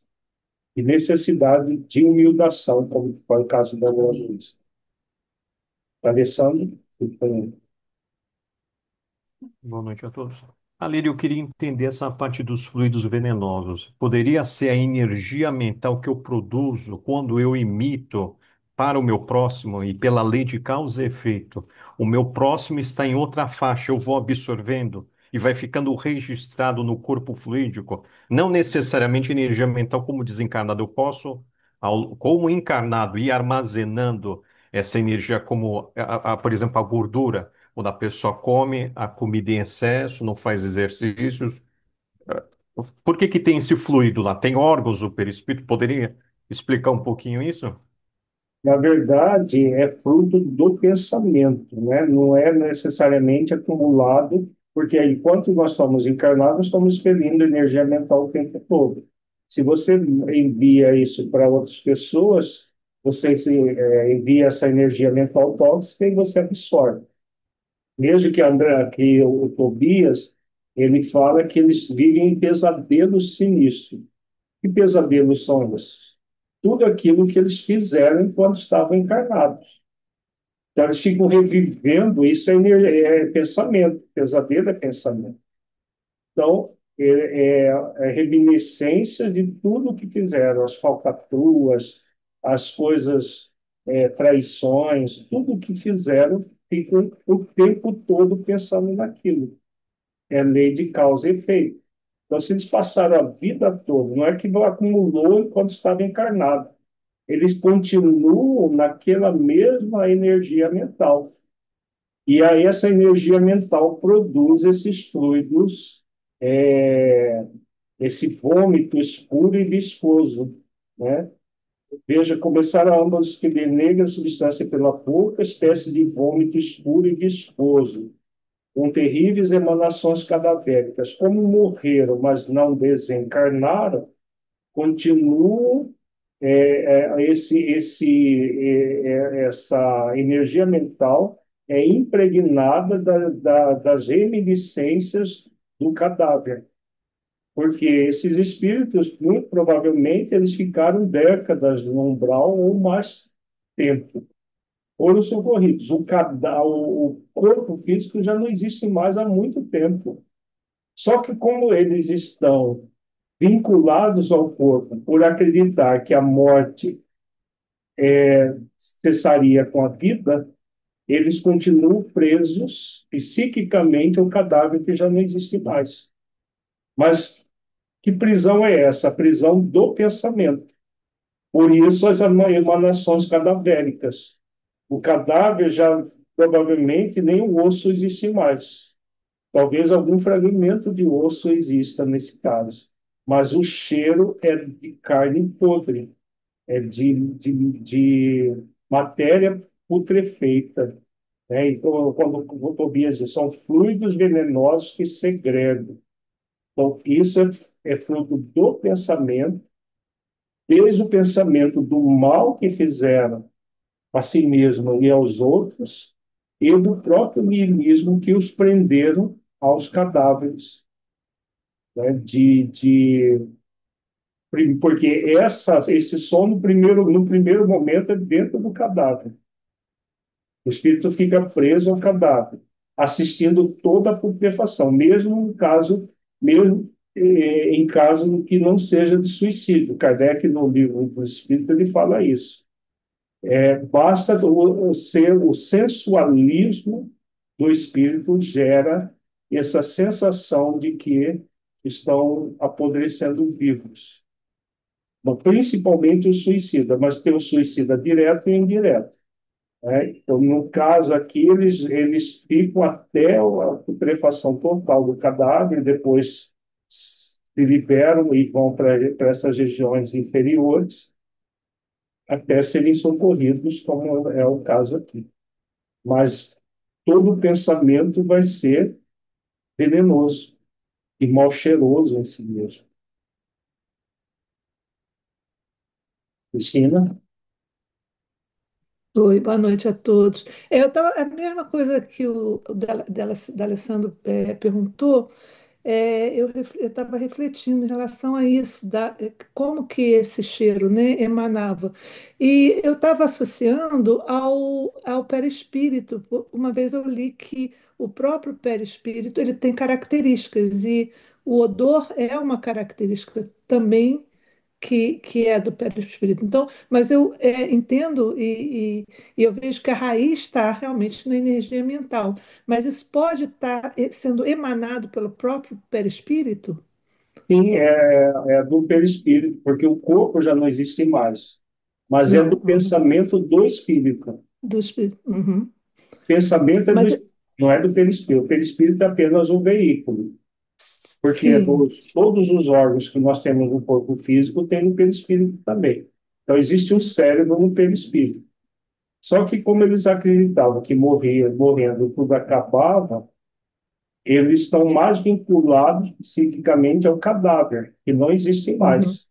E necessidade de humildação, como foi o caso da Lua Amém. Luiz. Alessandro, então, Boa noite a todos. Aline, eu queria entender essa parte dos fluidos venenosos. Poderia ser a energia mental que eu produzo quando eu emito para o meu próximo e pela lei de causa e efeito. O meu próximo está em outra faixa, eu vou absorvendo e vai ficando registrado no corpo fluídico. Não necessariamente energia mental como desencarnado. Eu posso, como encarnado, ir armazenando essa energia como, por exemplo, a gordura. Quando a pessoa come a comida em excesso, não faz exercícios. Por que que tem esse fluido lá? Tem órgãos do perispírito? Poderia explicar um pouquinho isso? na verdade, é fruto do pensamento, né? Não é necessariamente acumulado, porque enquanto nós estamos encarnados, estamos expelindo energia mental o tempo todo. Se você envia isso para outras pessoas, envia essa energia mental tóxica e você absorve. Mesmo que, que o Tobias, ele fala que eles vivem em pesadelos sinistros. Que pesadelos são esses? Tudo aquilo que eles fizeram enquanto estavam encarnados. Então, eles ficam revivendo, isso é pensamento, pesadelo é pensamento. Então, é reminiscência de tudo que fizeram, as falcatruas, as coisas, traições, tudo que fizeram, ficam o tempo todo pensando naquilo. É lei de causa e efeito. Então, se eles passaram a vida toda, não é que acumulou enquanto estava encarnado, eles continuam naquela mesma energia mental. E aí essa energia mental produz esses fluidos, é, esse vômito escuro e viscoso, né? Veja, começaram ambos a escrever negra substância pela boca, espécie de vômito escuro e viscoso, com terríveis emanações cadavéricas. Como morreram, mas não desencarnaram, continuam essa energia mental é impregnada das reminiscências do cadáver, porque esses espíritos, muito provavelmente, eles ficaram décadas no umbral ou mais tempo, foram socorridos. O corpo físico já não existe mais há muito tempo. Só que como eles estão vinculados ao corpo por acreditar que a morte cessaria com a vida, eles continuam presos psiquicamente ao cadáver que já não existe mais. Mas que prisão é essa? A prisão do pensamento. Por isso as emanações cadavéricas. O cadáver já provavelmente nem o osso existe mais. Talvez algum fragmento de osso exista nesse caso. Mas o cheiro é de carne podre, é de matéria putrefeita, né? Então, quando o Tobias diz, são fluidos venenosos que segregam. Então, isso é fruto do pensamento, desde o pensamento do mal que fizeram a si mesmo e aos outros, e do próprio niilismo que os prenderam aos cadáveres, né? Porque esse som no primeiro momento é dentro do cadáver. O espírito fica preso ao cadáver, assistindo toda a putrefação, mesmo em caso que não seja de suicídio. Kardec, no livro do Espírito, ele fala isso. Basta o sensualismo do espírito gera essa sensação de que estão apodrecendo vivos. Bom, principalmente o suicida, mas tem o suicida direto e indireto. Né? Então, no caso aqui, eles ficam até a putrefação total do cadáver, depois se liberam e vão para essas regiões inferiores, até serem socorridos, como é o caso aqui. Mas todo pensamento vai ser venenoso e mal cheiroso em si mesmo. Cristina? Oi, boa noite a todos. Eu tava, a mesma coisa que o Alessandro perguntou, eu estava refletindo em relação a isso, como que esse cheiro, né, emanava. E eu estava associando ao perispírito. Uma vez eu li que o próprio perispírito ele tem características, e o odor é uma característica também que é do perispírito. Então, mas eu entendo e eu vejo que a raiz está realmente na energia mental, mas isso pode estar sendo emanado pelo próprio perispírito Sim, é do perispírito, porque o corpo já não existe mais, mas é do não, pensamento do espírito. do espírito. Uhum. Pensamento é do, Mas não é do perispírito. O perispírito é apenas um veículo, porque sim, todos os órgãos que nós temos no corpo físico têm no perispírito também. Então, existe um cérebro no perispírito. Só que, como eles acreditavam que morrendo tudo acabava, eles estão mais vinculados psiquicamente ao cadáver, que não existe uhum, mais.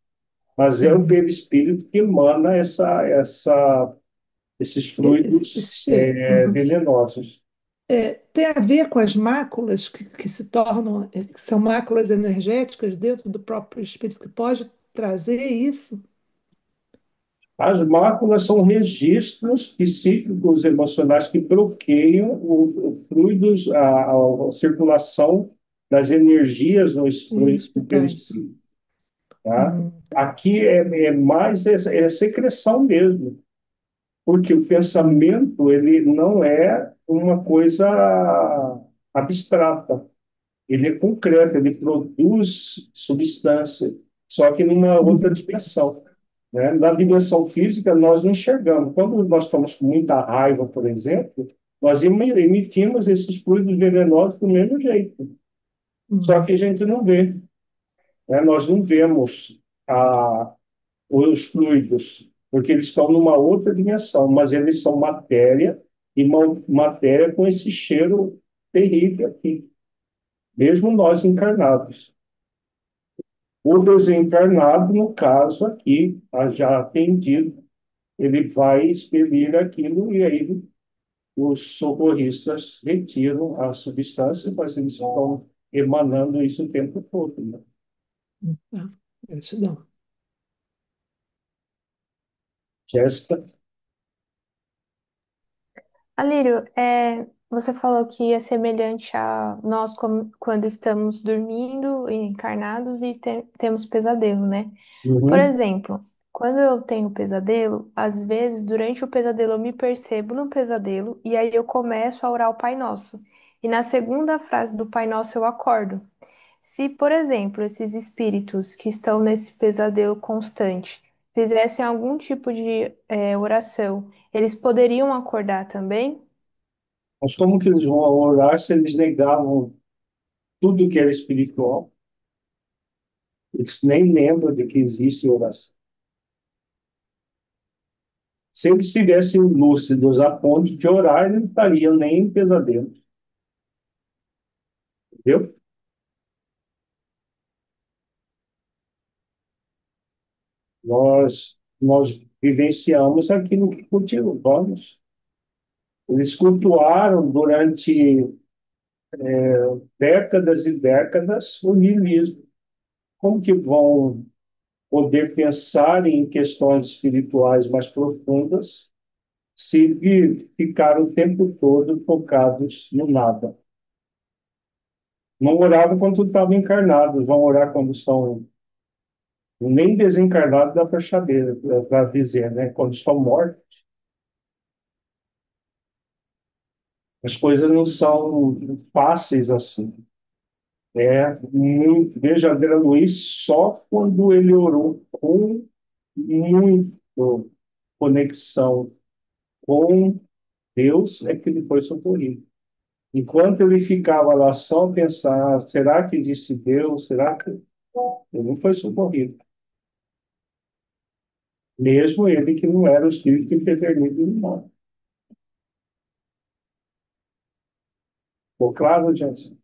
Mas é o uhum. perispírito que emana esses Esse fluidos cheiro. Uhum. venenosos. Tem a ver com as máculas que se tornam, que são máculas energéticas dentro do próprio espírito, que pode trazer isso. As máculas são registros psíquicos emocionais que bloqueiam o fluidos, a circulação das energias nos E fluidos do hospitais. perispírito. Tá? Tá. Aqui é mais secreção mesmo, porque o pensamento ele não é uma coisa abstrata, ele é concreto, ele produz substância, só que numa outra Uhum. dimensão. Né? Na dimensão física, nós não enxergamos. Quando nós estamos com muita raiva, por exemplo, nós emitimos esses fluidos venenosos do mesmo jeito, só Uhum. que a gente não vê. Né? Nós não vemos os fluidos, porque eles estão numa outra dimensão, mas eles são matéria, e matéria com esse cheiro terrível aqui, mesmo nós encarnados. O desencarnado, no caso aqui, já atendido, ele vai expelir aquilo e aí os socorristas retiram a substância, mas eles estão emanando isso o tempo todo. Né? Tá. Gratidão. Jéssica, Alírio, você falou que é semelhante a nós quando estamos dormindo, encarnados e temos pesadelo, né? Por uhum. exemplo, quando eu tenho pesadelo, às vezes durante o pesadelo eu me percebo no pesadelo e aí eu começo a orar o Pai Nosso. E na segunda frase do Pai Nosso eu acordo. Se, por exemplo, esses espíritos que estão nesse pesadelo constante fizessem algum tipo de oração, eles poderiam acordar também? Mas como que eles vão orar se eles negavam tudo que era espiritual? Eles nem lembram de que existe oração. Se eles estivessem lúcidos a ponto de orar, eles não estariam nem em pesadelo. Entendeu? Nós vivenciamos aquilo que cultivamos. Eles cultuaram durante décadas e décadas o niilismo. Como que vão poder pensar em questões espirituais mais profundas se ficaram o tempo todo focados no nada? Não oravam quando estavam encarnados, vão orar quando estão nem desencarnados, dá para saber, para dizer, né? Quando estão mortos, as coisas não são fáceis assim. Veja André Luiz só quando ele orou com muito conexão com Deus é que ele foi socorrido. Enquanto ele ficava lá só a pensar, será que existe Deus? Será que ele não foi socorrido? Mesmo ele que não era o espírito empedernido do mal. Ficou claro, gente?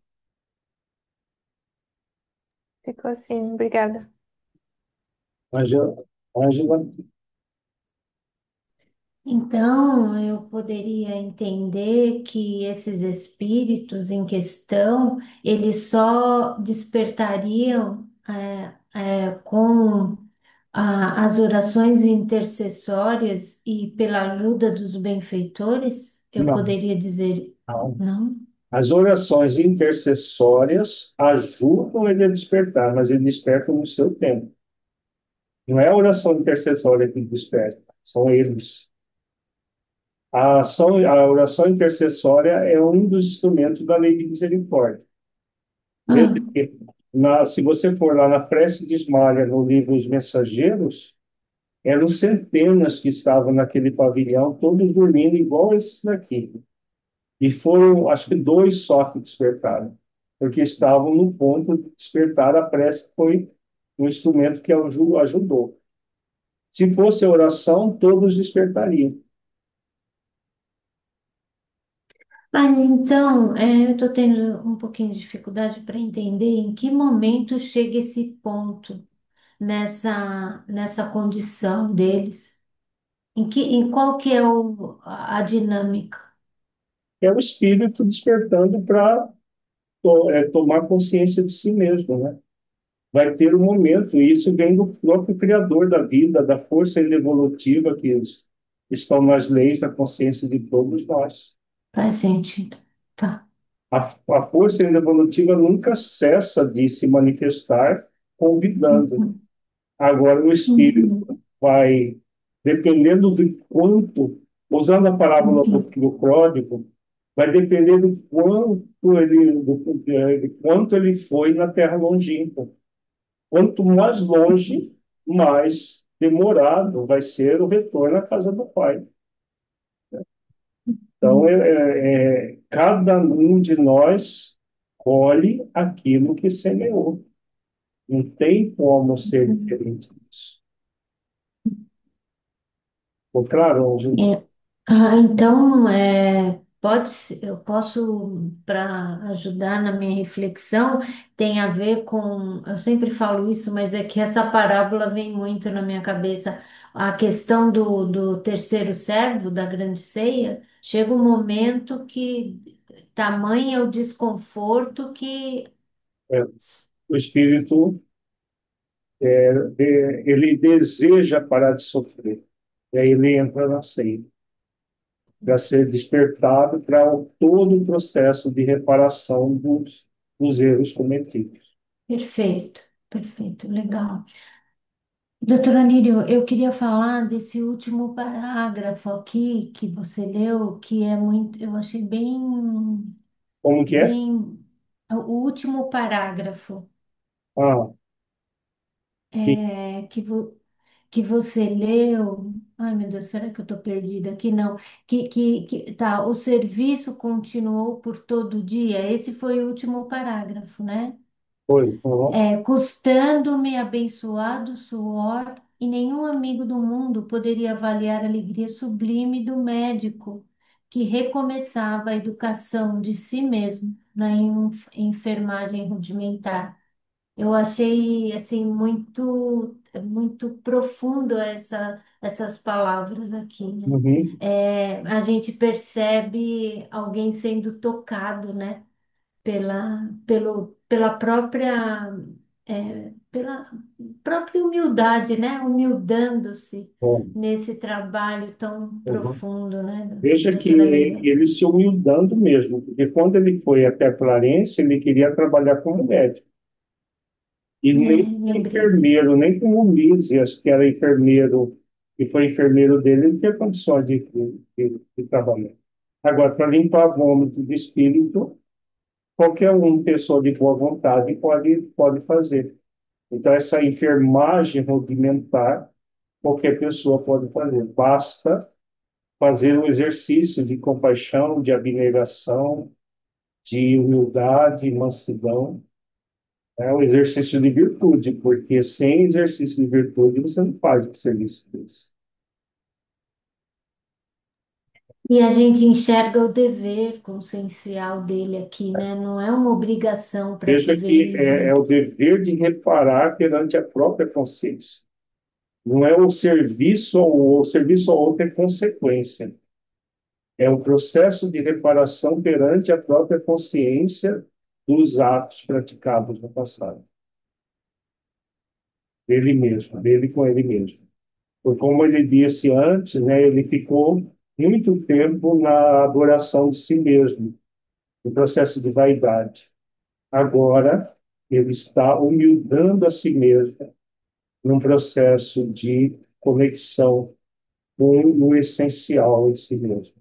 Ficou assim, obrigada. Ângela, Ângela, Então, eu poderia entender que esses espíritos em questão, eles só despertariam com as orações intercessórias e pela ajuda dos benfeitores? Eu Não, poderia dizer, não. não? As orações intercessórias ajudam ele a despertar, mas ele desperta no seu tempo. Não é a oração intercessória que desperta, são eles. A oração intercessória é um dos instrumentos da lei de misericórdia. Veja Ah, que, se você for lá na prece de Ismael, no livro Os Mensageiros, eram centenas que estavam naquele pavilhão, todos dormindo igual esses daqui. E foram, acho que dois só que despertaram, porque estavam no ponto de despertar. A prece foi um instrumento que ajudou. Se fosse a oração, todos despertariam. mas então, eu estou tendo um pouquinho de dificuldade para entender em que momento chega esse ponto nessa condição deles. Em qual que é a dinâmica? É o espírito despertando para tomar consciência de si mesmo, né? Vai ter um momento, e isso vem do próprio Criador da vida, da força evolutiva que estão nas leis da consciência de todos nós. Faz sentido. Tá. A força evolutiva nunca cessa de se manifestar convidando. Uhum. Agora, o espírito Uhum. vai, dependendo do quanto, usando a parábola Entendi. do pródigo, vai depender do quanto ele foi na terra longínqua. Quanto mais longe, mais demorado vai ser o retorno à casa do Pai. Então, cada um de nós colhe aquilo que semeou. Não tem como ser Uhum. diferente disso. Ficou claro, gente? É, então, eu posso, para ajudar na minha reflexão, tem a ver com, eu sempre falo isso, mas é que essa parábola vem muito na minha cabeça, a questão do terceiro servo, da grande ceia, chega um momento que tamanho é o desconforto que... É, o espírito, ele deseja parar de sofrer. E aí ele entra na ceia, para ser despertado para todo o processo de reparação dos erros cometidos. Perfeito, perfeito, legal. Doutora Lírio, eu queria falar desse último parágrafo aqui que você leu, que é muito, eu achei Como que é? bem, o último parágrafo Ah, que que, que você leu. Ai, meu Deus, será que eu estou perdida aqui? Não. Tá, o serviço continuou por todo o dia. Esse foi o último parágrafo, né? foi? Uhum. Custando-me abençoado suor, e nenhum amigo do mundo poderia avaliar a alegria sublime do médico que recomeçava a educação de si mesmo na enfermagem rudimentar. Eu achei assim muito profundo essas palavras aqui, né? Uhum. A gente percebe alguém sendo tocado, né? Pela pela própria humildade, né? Humildando-se Bom, nesse trabalho tão uhum. profundo, né, Veja que doutora Leila? ele se humildando mesmo, porque quando ele foi até Clarence, ele queria trabalhar como médico. E nem como Lembrei disso. enfermeiro, nem como Lísias, que era enfermeiro, e foi enfermeiro dele, ele tinha condições de trabalhar. Agora, para limpar vômito de espírito, qualquer um, pessoa de boa vontade, pode fazer. Então, essa enfermagem rudimentar, qualquer pessoa pode fazer. Basta fazer um exercício de compaixão, de abnegação, de humildade, mansidão. É um exercício de virtude, porque sem exercício de virtude você não faz o serviço desse. E a gente enxerga o dever consciencial dele aqui, né? Não é uma obrigação para se Veja ver que é livre. o dever de reparar perante a própria consciência. Não é o serviço ao outro é consequência. É um processo de reparação perante a própria consciência dos atos praticados no passado. Dele mesmo, dele com ele mesmo. Por como ele disse antes, né, ele ficou muito tempo na adoração de si mesmo, no processo de vaidade. Agora, ele está humildando a si mesmo num processo de conexão com o essencial em si mesmo.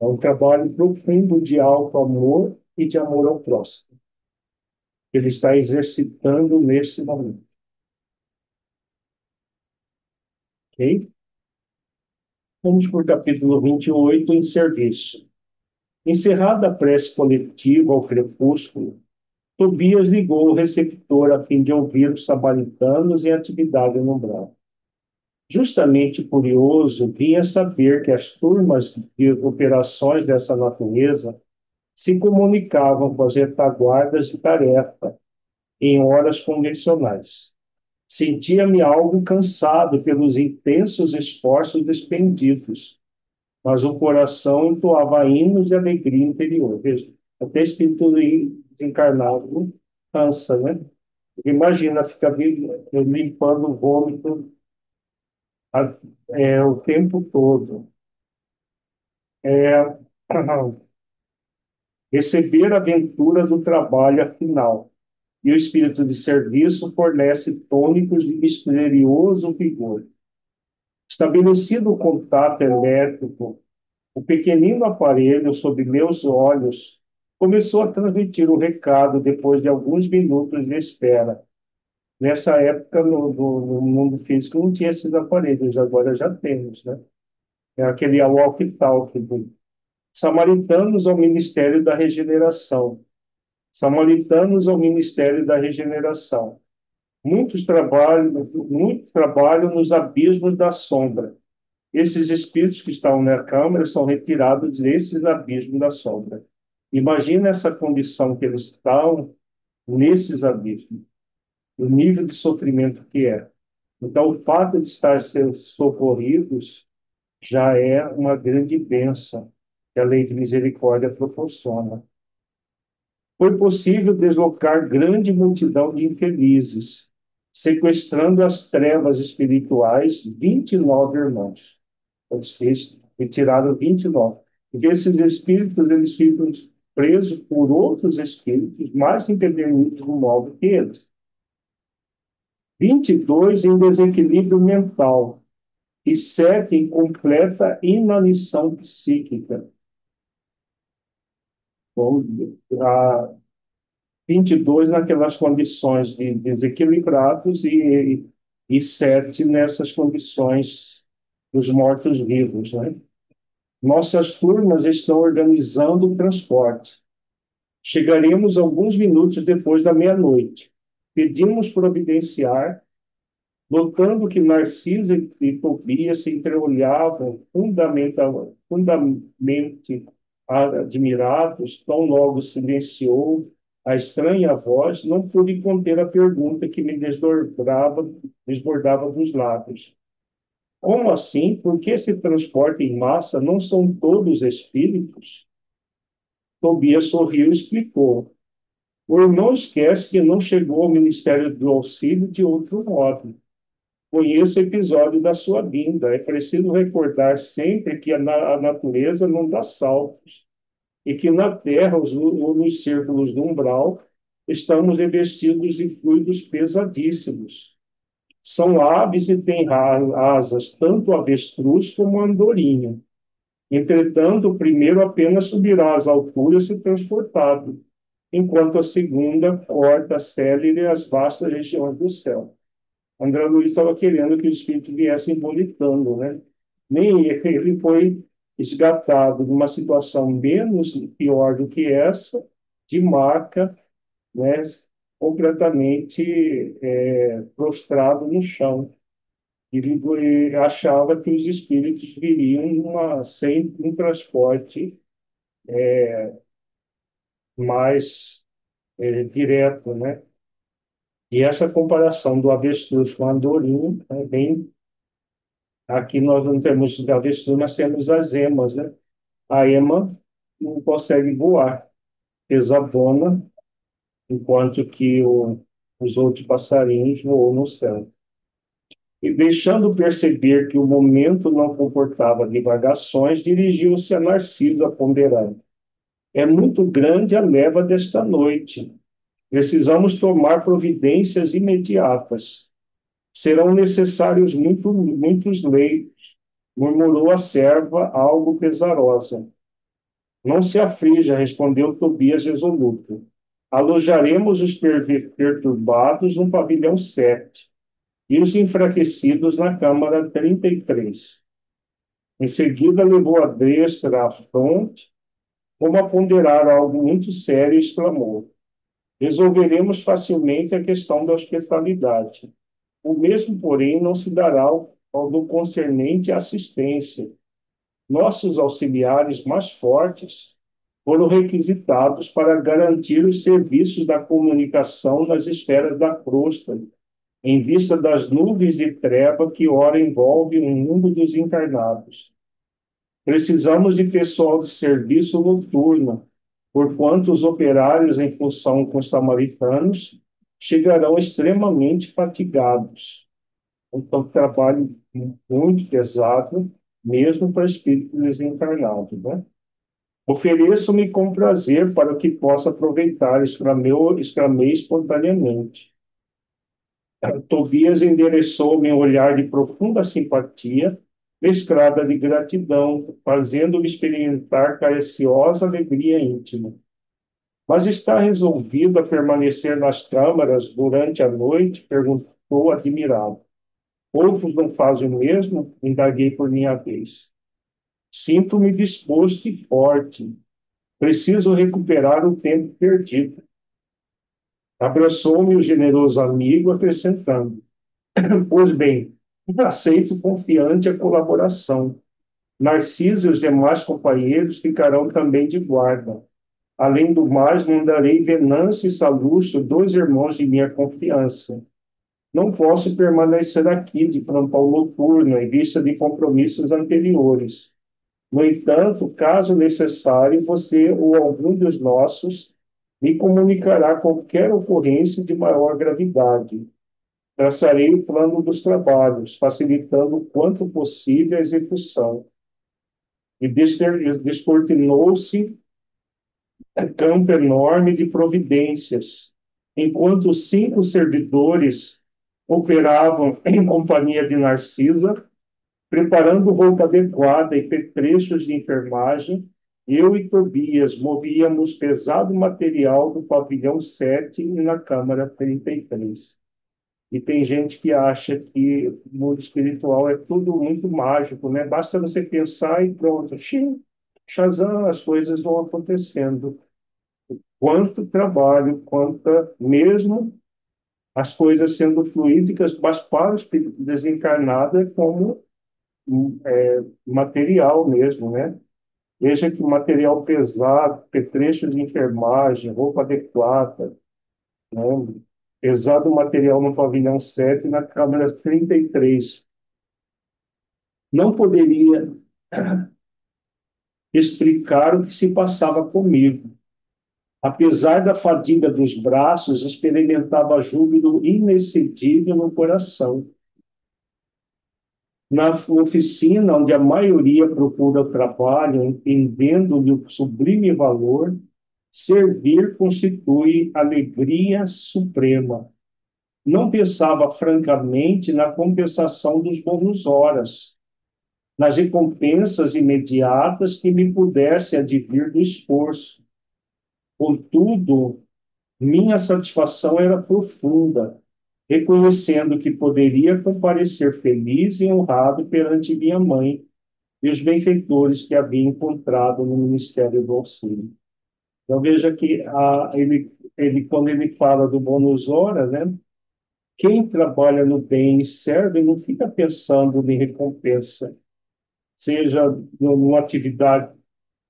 É um trabalho profundo de auto-amor e de amor ao próximo. Ele está exercitando neste momento. Ok? Vamos para o capítulo 28, em serviço. Encerrada a prece coletiva ao crepúsculo, Tobias ligou o receptor a fim de ouvir os samaritanos em atividade no umbral. Justamente curioso, vinha saber que as turmas de operações dessa natureza se comunicavam com as retaguardas de tarefa em horas convencionais. Sentia-me algo cansado pelos intensos esforços despendidos, mas o coração entoava hinos de alegria interior. Veja, até espírito desencarnado cansa, né? Imagina ficar limpando o vômito o tempo todo. É, receber a aventura do trabalho afinal. E o espírito de serviço fornece tônicos de misterioso vigor. Estabelecido o contato elétrico, o pequenino aparelho sob meus olhos começou a transmitir o recado depois de alguns minutos de espera. Nessa época, no mundo físico, não tinha esses aparelhos, agora já temos, né? É aquele walkie-talkie do Samaritanos ao Ministério da Regeneração. Samaritanos ao Ministério da Regeneração. Muito trabalho nos abismos da sombra. Esses espíritos que estão na câmara são retirados desses abismos da sombra. Imagina essa condição que eles estão nesses abismos, o nível de sofrimento que é. Então, o fato de estar sendo socorridos já é uma grande bênção que a lei de misericórdia proporciona. Foi possível deslocar grande multidão de infelizes, sequestrando as trevas espirituais 29 irmãos. Eles retiraram 29. Porque esses espíritos, eles ficam presos por outros espíritos mais intervenidos no mal do que eles. 22 em desequilíbrio mental e 7 em completa inanição psíquica. Bom, a 22 naquelas condições de desequilibrados e 7 nessas condições dos mortos-vivos, né? Nossas turmas estão organizando o transporte. Chegaremos alguns minutos depois da meia-noite. Pedimos providenciar, notando que Narciso e Tobias se entreolhavam fundamentalmente admirados, tão logo silenciou a estranha voz, não pude conter a pergunta que me desbordava dos lábios. Como assim? Por que esse transporte em massa não são todos espíritos? Tobias sorriu e explicou. O irmão esquece que não chegou ao Ministério do Auxílio de outro modo. Conheço o episódio da sua vinda. É preciso recordar sempre que a natureza não dá saltos e que na Terra, ou nos círculos do umbral, estamos revestidos de fluidos pesadíssimos. São aves e têm asas, tanto o avestruz como o andorinho. Entretanto, o primeiro apenas subirá às alturas se transportado, enquanto a segunda corta célere as vastas regiões do céu. André Luiz estava querendo que o espírito viesse embolitando, né? Nem ele foi esgatado numa situação menos pior do que essa, de maca, né? Completamente prostrado no chão. Ele achava que os espíritos viriam sem um transporte mais direto, né? E essa comparação do avestruz com a andorinha é bem. Aqui nós não temos de avestruz, nós temos as emas, né? A ema não consegue voar, desabona, enquanto que os outros passarinhos voam no céu. E deixando perceber que o momento não comportava divagações, dirigiu-se a Narcisa ponderando. É muito grande a leva desta noite. Precisamos tomar providências imediatas. Serão necessários muitos leitos, murmurou a serva, algo pesarosa. Não se aflija, respondeu Tobias resoluto. Alojaremos os perturbados no pavilhão 7 e os enfraquecidos na câmara 33. Em seguida, levou a destra à fronte, como a ponderar algo muito sério, e exclamou: resolveremos facilmente a questão da hospitalidade. O mesmo, porém, não se dará ao do concernente à assistência. Nossos auxiliares mais fortes foram requisitados para garantir os serviços da comunicação nas esferas da crosta, em vista das nuvens de treva que ora envolve o mundo dos encarnados. Precisamos de pessoal de serviço noturno, porquanto os operários em função com os samaritanos chegarão extremamente fatigados. Então, trabalho muito pesado, mesmo para espíritos desencarnados, né? Ofereço-me com prazer para que possa aproveitar, exclamei espontaneamente. Tobias endereçou-me um olhar de profunda simpatia, mesclada de gratidão, fazendo-me experimentar careciosa alegria íntima. Mas está resolvido a permanecer nas câmaras durante a noite? Perguntou admirado. Outros não fazem o mesmo? Indaguei por minha vez. Sinto-me disposto e forte. Preciso recuperar o tempo perdido. Abraçou-me o generoso amigo, acrescentando: pois bem, aceito confiante a colaboração. Narciso e os demais companheiros ficarão também de guarda. Além do mais, mandarei Venâncio e Salustro, dois irmãos de minha confiança. Não posso permanecer aqui de plantão noturno, em vista de compromissos anteriores. No entanto, caso necessário, você ou algum dos nossos me comunicará qualquer ocorrência de maior gravidade. Traçarei o plano dos trabalhos, facilitando o quanto possível a execução. E descortinou-se um campo enorme de providências, enquanto 5 servidores operavam em companhia de Narcisa, preparando roupa adequada e petrechos de enfermagem. Eu e Tobias movíamos pesado material do pavilhão 7 e na câmara 33. E tem gente que acha que o mundo espiritual é tudo muito mágico, né? Basta você pensar e pronto, Shazam, as coisas vão acontecendo. Quanto trabalho, quanta mesmo as coisas sendo fluídicas, mas para o espírito desencarnado é como material mesmo, né? Veja que material pesado, petrechos de enfermagem, roupa adequada, né? Pesado material no pavilhão 7 e na câmara 33. Não poderia explicar o que se passava comigo. Apesar da fadiga dos braços, experimentava júbilo inexcedível no coração. Na oficina, onde a maioria procura o trabalho, entendendo-lhe o sublime valor, servir constitui alegria suprema. Não pensava francamente na compensação dos bônus horas, nas recompensas imediatas que me pudesse advir do esforço. Contudo, minha satisfação era profunda, reconhecendo que poderia comparecer feliz e honrado perante minha mãe e os benfeitores que havia encontrado no Ministério do Auxílio. Então, veja que quando ele fala do bônus hora, né, quem trabalha no bem e serve não fica pensando em recompensa, seja numa atividade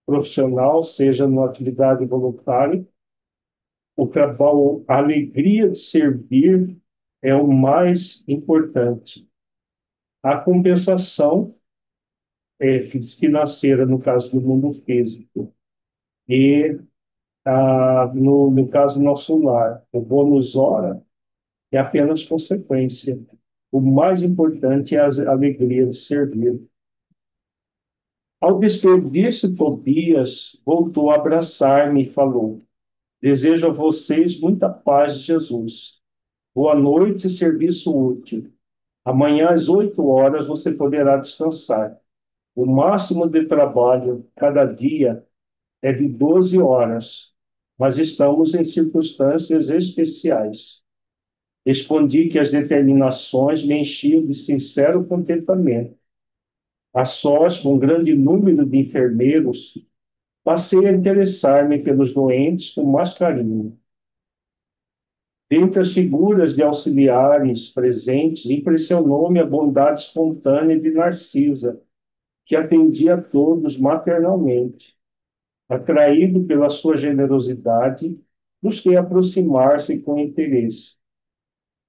profissional, seja numa atividade voluntária, o trabalho, a alegria de servir é o mais importante. A compensação financeira, no caso do mundo físico, e no caso do nosso lar, o bônus hora é apenas consequência. O mais importante é a alegria de servir. Ao despedir-se, Tobias voltou a abraçar-me e falou: Desejo a vocês muita paz de Jesus. Boa noite e serviço útil. Amanhã às 8 horas você poderá descansar. O máximo de trabalho cada dia é de 12 horas, mas estamos em circunstâncias especiais. Respondi que as determinações me enchiam de sincero contentamento. A sós, com um grande número de enfermeiros, passei a interessar-me pelos doentes com mais carinho. Dentre as figuras de auxiliares presentes, impressionou-me a bondade espontânea de Narcisa, que atendia a todos maternalmente. Atraído pela sua generosidade, busquei aproximar-se com interesse.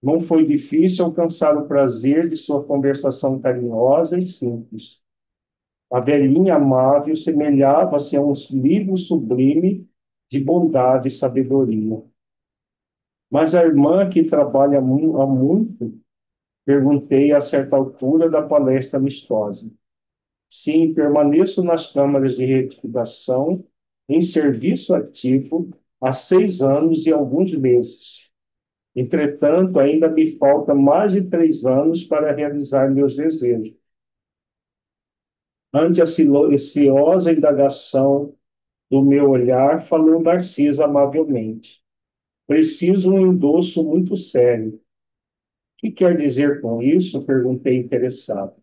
Não foi difícil alcançar o prazer de sua conversação carinhosa e simples. A velhinha amável semelhava-se a um livro sublime de bondade e sabedoria. Mas a irmã que trabalha há muito, perguntei a certa altura da palestra amistosa. Sim, permaneço nas câmaras de retificação, em serviço ativo, há 6 anos e alguns meses. Entretanto, ainda me falta mais de 3 anos para realizar meus desejos. Ante a silenciosa indagação do meu olhar, falou Narcisa amavelmente. Preciso um endosso muito sério. O que quer dizer com isso? Perguntei interessado.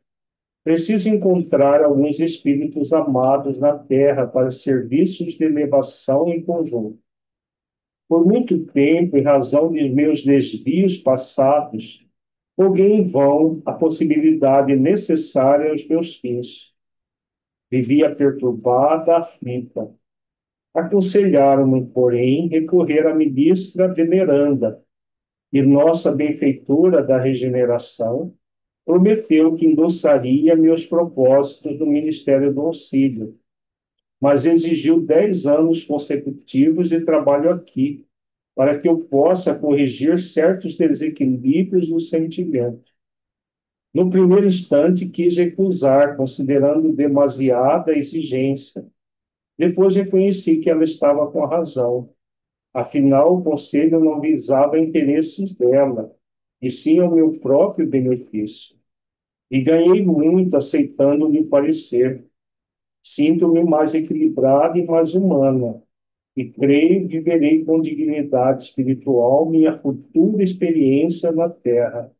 Preciso encontrar alguns espíritos amados na Terra para serviços de elevação em conjunto. Por muito tempo, em razão de meus desvios passados, joguei em vão a possibilidade necessária aos meus fins. Vivia perturbada, aflita. Aconselharam-me, porém, recorrer à ministra veneranda, e nossa benfeitora da regeneração prometeu que endossaria meus propósitos no Ministério do Auxílio, mas exigiu 10 anos consecutivos de trabalho aqui, para que eu possa corrigir certos desequilíbrios do sentimento. No primeiro instante, quis recusar, considerando demasiada exigência. Depois reconheci que ela estava com razão. Afinal, o conselho não visava interesses dela, e sim ao meu próprio benefício. E ganhei muito aceitando lhe parecer. Sinto-me mais equilibrada e mais humana, e creio que viverei com dignidade espiritual minha futura experiência na Terra.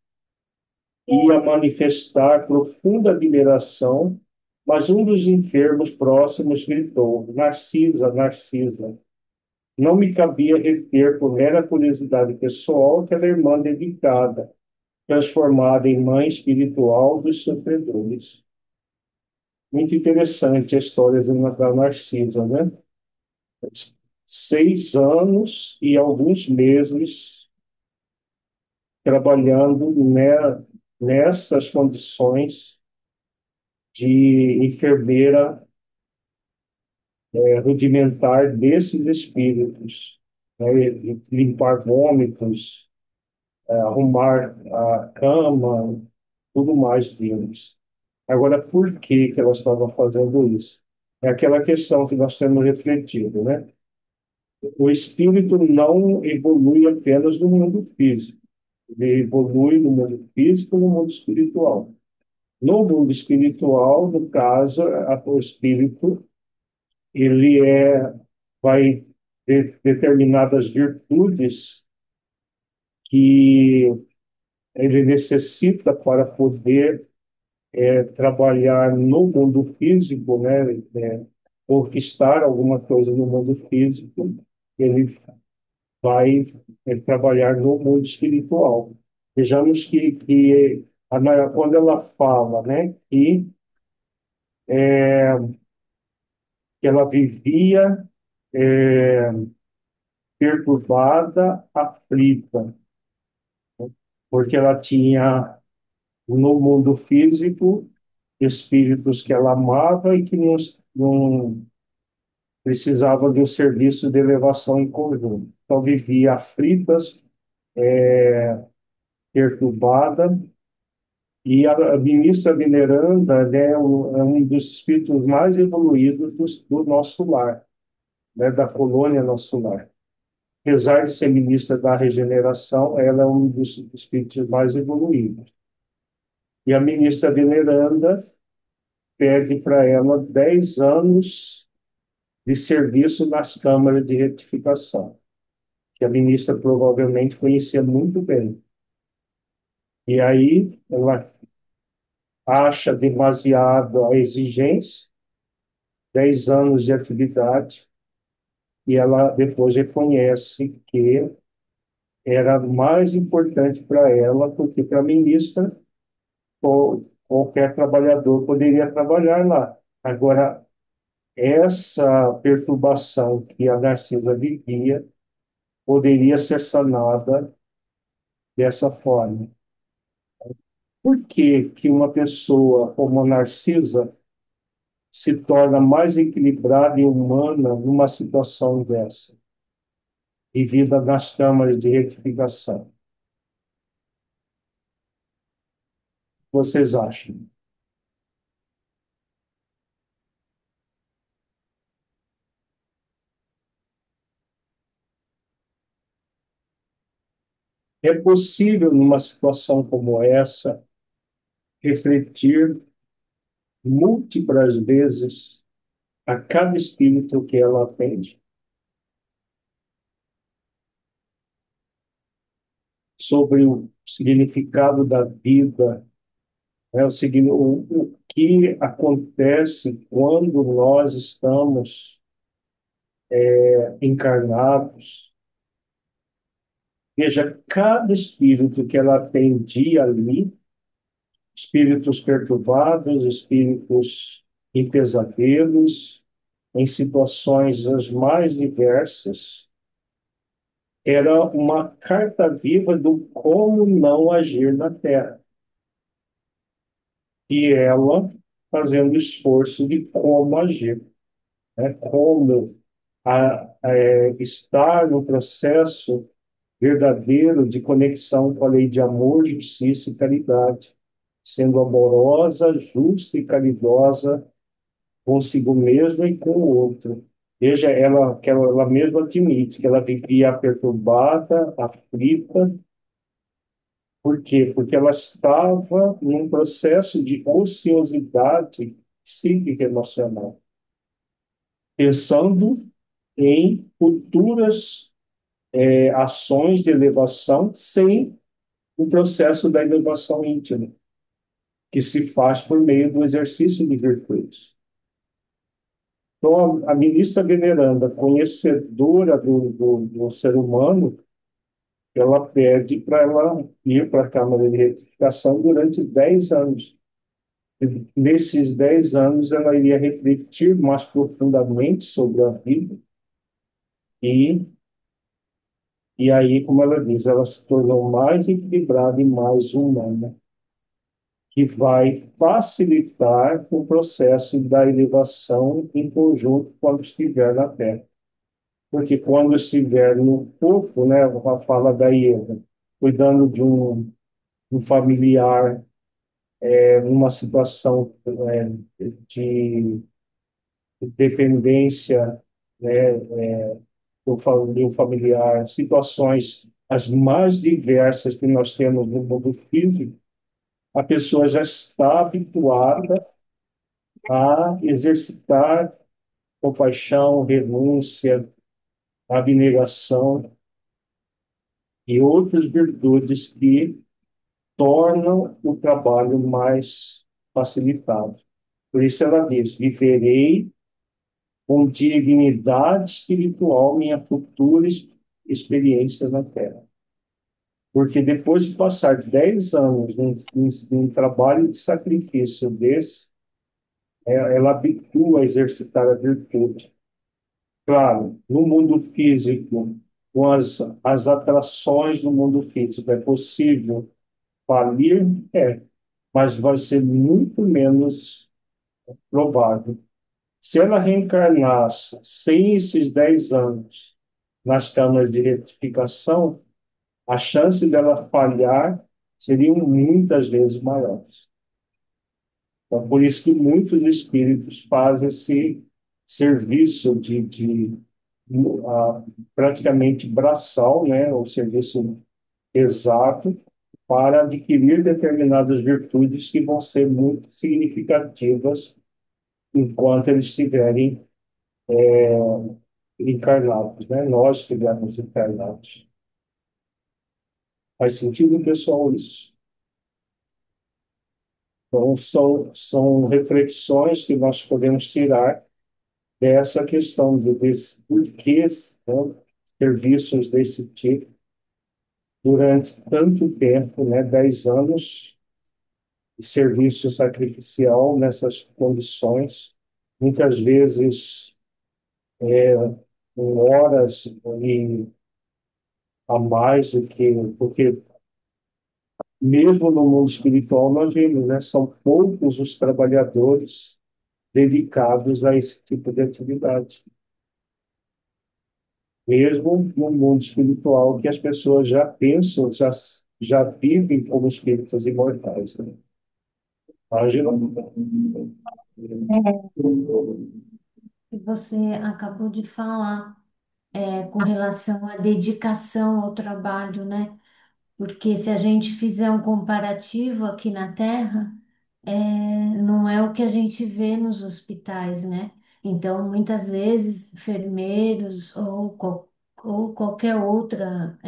Ia manifestar profunda admiração, mas um dos enfermos próximos gritou: Narcisa, Narcisa. Não me cabia reter por mera curiosidade pessoal aquela irmã dedicada, transformada em mãe espiritual dos sofredores. Muito interessante a história da Narcisa, né? 6 anos e alguns meses trabalhando nessas condições de enfermeira rudimentar desses espíritos, né? Limpar vômitos, arrumar a cama, tudo mais deles. Agora, por que que elas estavam fazendo isso? É aquela questão que nós temos refletido, né? O espírito não evolui apenas no mundo físico, ele evolui no mundo físico e no mundo espiritual. No mundo espiritual, no caso, o espírito ele vai ter determinadas virtudes que ele necessita para poder trabalhar no mundo físico, né? Conquistar alguma coisa no mundo físico, ele vai trabalhar no mundo espiritual. Vejamos que quando ela fala, né, que ela vivia perturbada, aflita, porque ela tinha no mundo físico espíritos que ela amava e que não precisava de um serviço de elevação em conjunto. Então vivia aflitas, perturbada, e a ministra veneranda, né, é um dos espíritos mais evoluídos do nosso lar, né, da colônia nosso lar. Apesar de ser ministra da regeneração, ela é um dos espíritos mais evoluídos. E a ministra veneranda pede para ela 10 anos de serviço nas câmaras de retificação, que a ministra provavelmente conhecia muito bem. E aí ela acha demasiado a exigência, 10 anos de atividade, e ela depois reconhece que era mais importante para ela, porque para a ministra, qualquer trabalhador poderia trabalhar lá. Agora, essa perturbação que a Narcisa vivia poderia ser sanada dessa forma. Por que que uma pessoa como a Narcisa se torna mais equilibrada e humana numa situação dessa, vivida nas câmaras de retificação? Vocês acham? É possível, numa situação como essa, refletir múltiplas vezes a cada espírito que ela atende sobre o significado da vida, né? O que acontece quando nós estamos encarnados. Veja, cada espírito que ela atendia ali, espíritos perturbados, espíritos em pesadelos, em situações as mais diversas, era uma carta viva do como não agir na Terra. E ela fazendo esforço de como agir, né? Como estar no processo verdadeiro de conexão com a lei de amor, justiça e caridade, sendo amorosa, justa e caridosa consigo mesma e com o outro. Veja, ela mesma admite que ela vivia perturbada, aflita. Por quê? Porque ela estava num processo de ociosidade psíquica e emocional, pensando em futuras ações de elevação sem o processo da elevação íntima, que se faz por meio do exercício de virtudes. Então, a ministra veneranda, conhecedora do ser humano, ela pede para ela ir para a Câmara de Retificação durante 10 anos. E nesses 10 anos, ela iria refletir mais profundamente sobre a vida e, e aí, como ela diz, ela se tornou mais equilibrada e mais humana, que vai facilitar o processo da elevação em conjunto quando estiver na Terra. Porque quando estiver no corpo, né, a fala da Ieda, cuidando de um familiar, numa situação de dependência, né, de um familiar, situações as mais diversas que nós temos no mundo físico, a pessoa já está habituada a exercitar compaixão, renúncia, abnegação e outras virtudes que tornam o trabalho mais facilitado. Por isso ela diz: viverei com dignidade espiritual minha futura experiência na Terra. Porque depois de passar 10 anos num trabalho de sacrifício desse, ela habitua a exercitar a virtude. Claro, no mundo físico, com as atrações do mundo físico. É possível falir? É, mas vai ser muito menos provável. Se ela reencarnasse sem esses 10 anos nas câmaras de retificação, a chance dela falhar seriam muitas vezes maiores. Então, por isso que muitos espíritos fazem esse serviço ah, praticamente braçal, né, o serviço exato, para adquirir determinadas virtudes que vão ser muito significativas enquanto eles estiverem encarnados, né? Nós estivermos encarnados. Faz sentido, pessoal, isso? Então, são reflexões que nós podemos tirar dessa questão desse porquês, né, serviços desse tipo durante tanto tempo, né, 10 anos de serviço sacrificial nessas condições, muitas vezes com horas e a mais do que, porque mesmo no mundo espiritual nós vemos, né, são poucos os trabalhadores dedicados a esse tipo de atividade. Mesmo no mundo espiritual, que as pessoas já pensam, já vivem como espíritos imortais. Né? Ângela? Que você acabou de falar, com relação à dedicação ao trabalho, né? Porque se a gente fizer um comparativo aqui na Terra, não é o que a gente vê nos hospitais, né? Então, muitas vezes, enfermeiros ou qualquer outra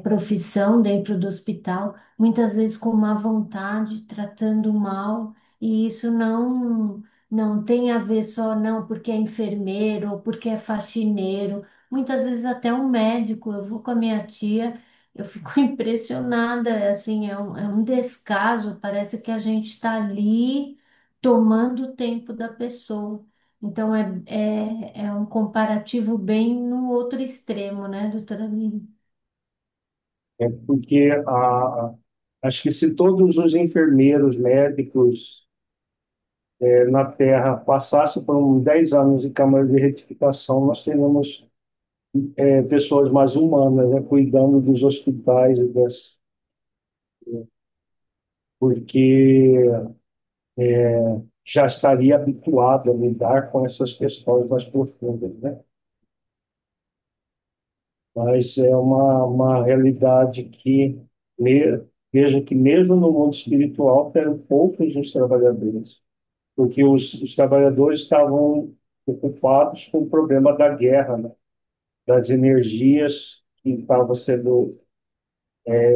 profissão dentro do hospital, muitas vezes com má vontade, tratando mal, e isso não tem a ver só não porque é enfermeiro ou porque é faxineiro, muitas vezes até um médico. Eu vou com a minha tia, eu fico impressionada, assim, é um descaso, parece que a gente está ali tomando o tempo da pessoa. Então é um comparativo bem no outro extremo, né, doutora Aline? Porque acho que se todos os enfermeiros, médicos na Terra passassem por 10 anos de câmara de retificação, nós teríamos pessoas mais humanas, né, cuidando dos hospitais, porque já estaria habituado a lidar com essas questões mais profundas, né? Mas é uma realidade que, veja que mesmo no mundo espiritual, eram poucos os trabalhadores, porque os trabalhadores estavam ocupados com o problema da guerra, né? Das energias que estavam sendo,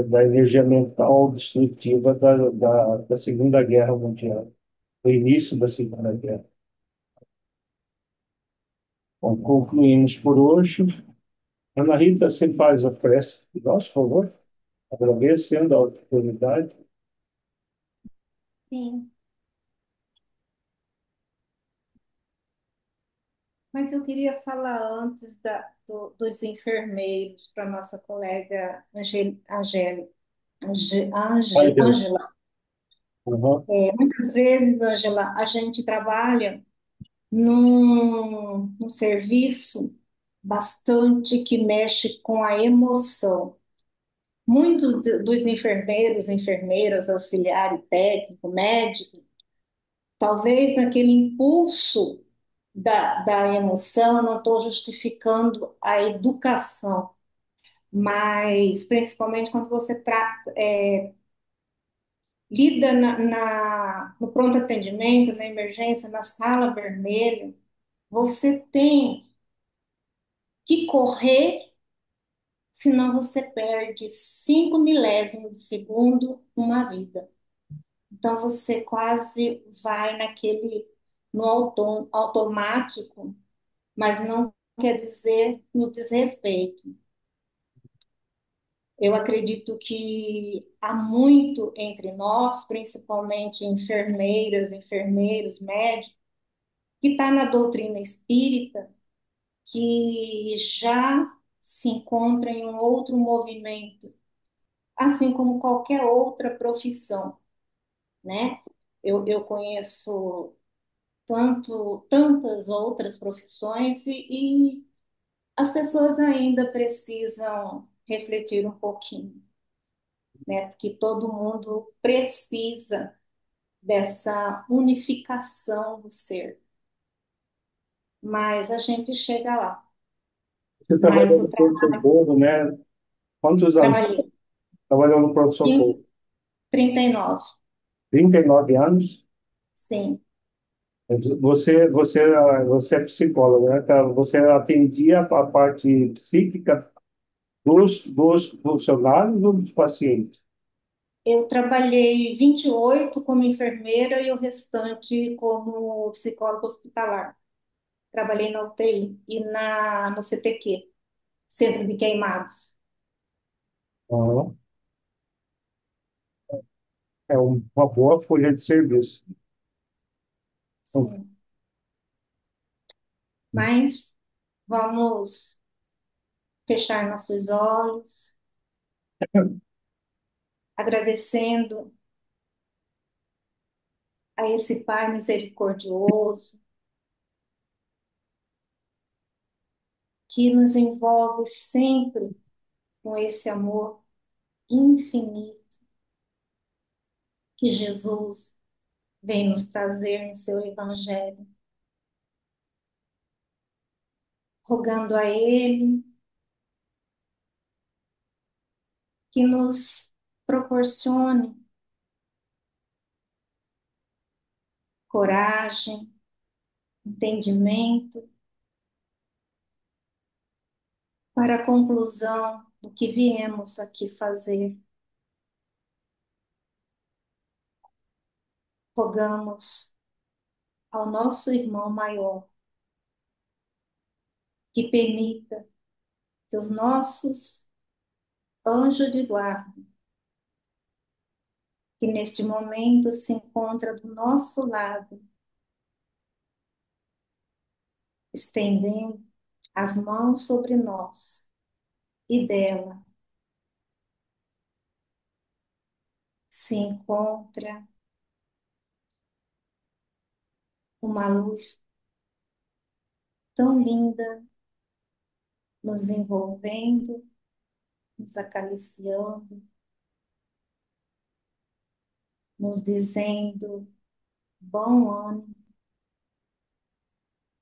da energia mental destrutiva da Segunda Guerra Mundial, do início da Segunda Guerra. Bom, concluímos por hoje. Ana Rita, você faz a prece, por nós, por favor, agradecendo a oportunidade. Sim, mas eu queria falar antes dos enfermeiros para nossa colega Ai, Deus. Ângela. Uhum. Muitas vezes, Ângela, a gente trabalha num serviço bastante que mexe com a emoção. Muitos dos enfermeiros, enfermeiras, auxiliar e técnico, médico, talvez naquele impulso da emoção, eu não estou justificando a educação, mas principalmente quando você lida no pronto atendimento, na emergência, na sala vermelha, você tem que correr, senão você perde 5 milésimos de segundo uma vida. Então você quase vai no automático, mas não quer dizer no desrespeito. Eu acredito que há muito entre nós, principalmente enfermeiras, enfermeiros, médicos, que está na doutrina espírita, que já se encontra em um outro movimento, assim como qualquer outra profissão, né? Eu conheço tantas outras profissões e as pessoas ainda precisam refletir um pouquinho, né? Que todo mundo precisa dessa unificação do ser, mas a gente chega lá. Você Mas trabalhou o no pronto-socorro, né? Quantos anos você trabalho trabalhou no em pronto-socorro? 39, 39 anos? sim. Você é psicóloga, né? Tá, você atendia a parte psíquica dos funcionários ou dos pacientes? Eu trabalhei 28 como enfermeira e o restante como psicóloga hospitalar. Trabalhei na UTI e no CTQ, Centro de Queimados. Ah, é uma boa folha de serviço. Então, Sim. Mas vamos fechar nossos olhos, agradecendo a esse Pai misericordioso que nos envolve sempre com esse amor infinito que Jesus vem nos trazer no seu Evangelho, rogando a Ele que nos proporcione coragem, entendimento para a conclusão do que viemos aqui fazer. Rogamos ao nosso irmão maior que permita que os nossos anjos de guarda, que neste momento se encontra do nosso lado, estendendo as mãos sobre nós e dela se encontra uma luz tão linda nos envolvendo, nos acariciando, nos dizendo bom ânimo,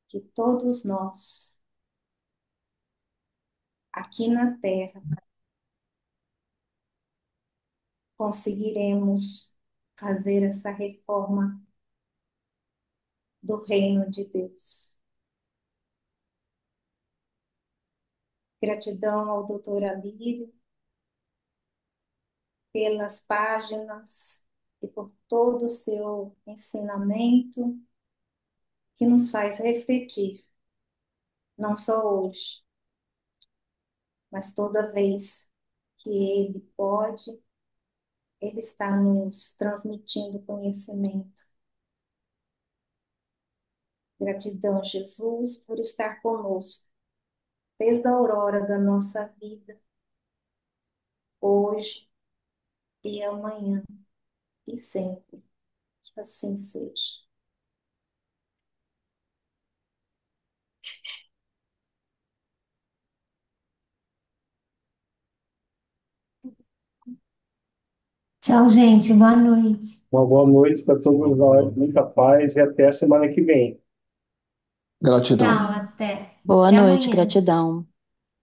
que todos nós, aqui na Terra, conseguiremos fazer essa reforma do reino de Deus. Gratidão ao doutor Alírio pelas páginas e por todo o seu ensinamento que nos faz refletir, não só hoje, mas toda vez que ele pode, ele está nos transmitindo conhecimento. Gratidão, Jesus, por estar conosco desde a aurora da nossa vida, hoje e amanhã e sempre. Que assim seja. Tchau, gente. Boa noite. uma boa noite para todos nós, muita paz e até a semana que vem. Tchau, Gratidão. até. Boa Até noite, amanhã. gratidão.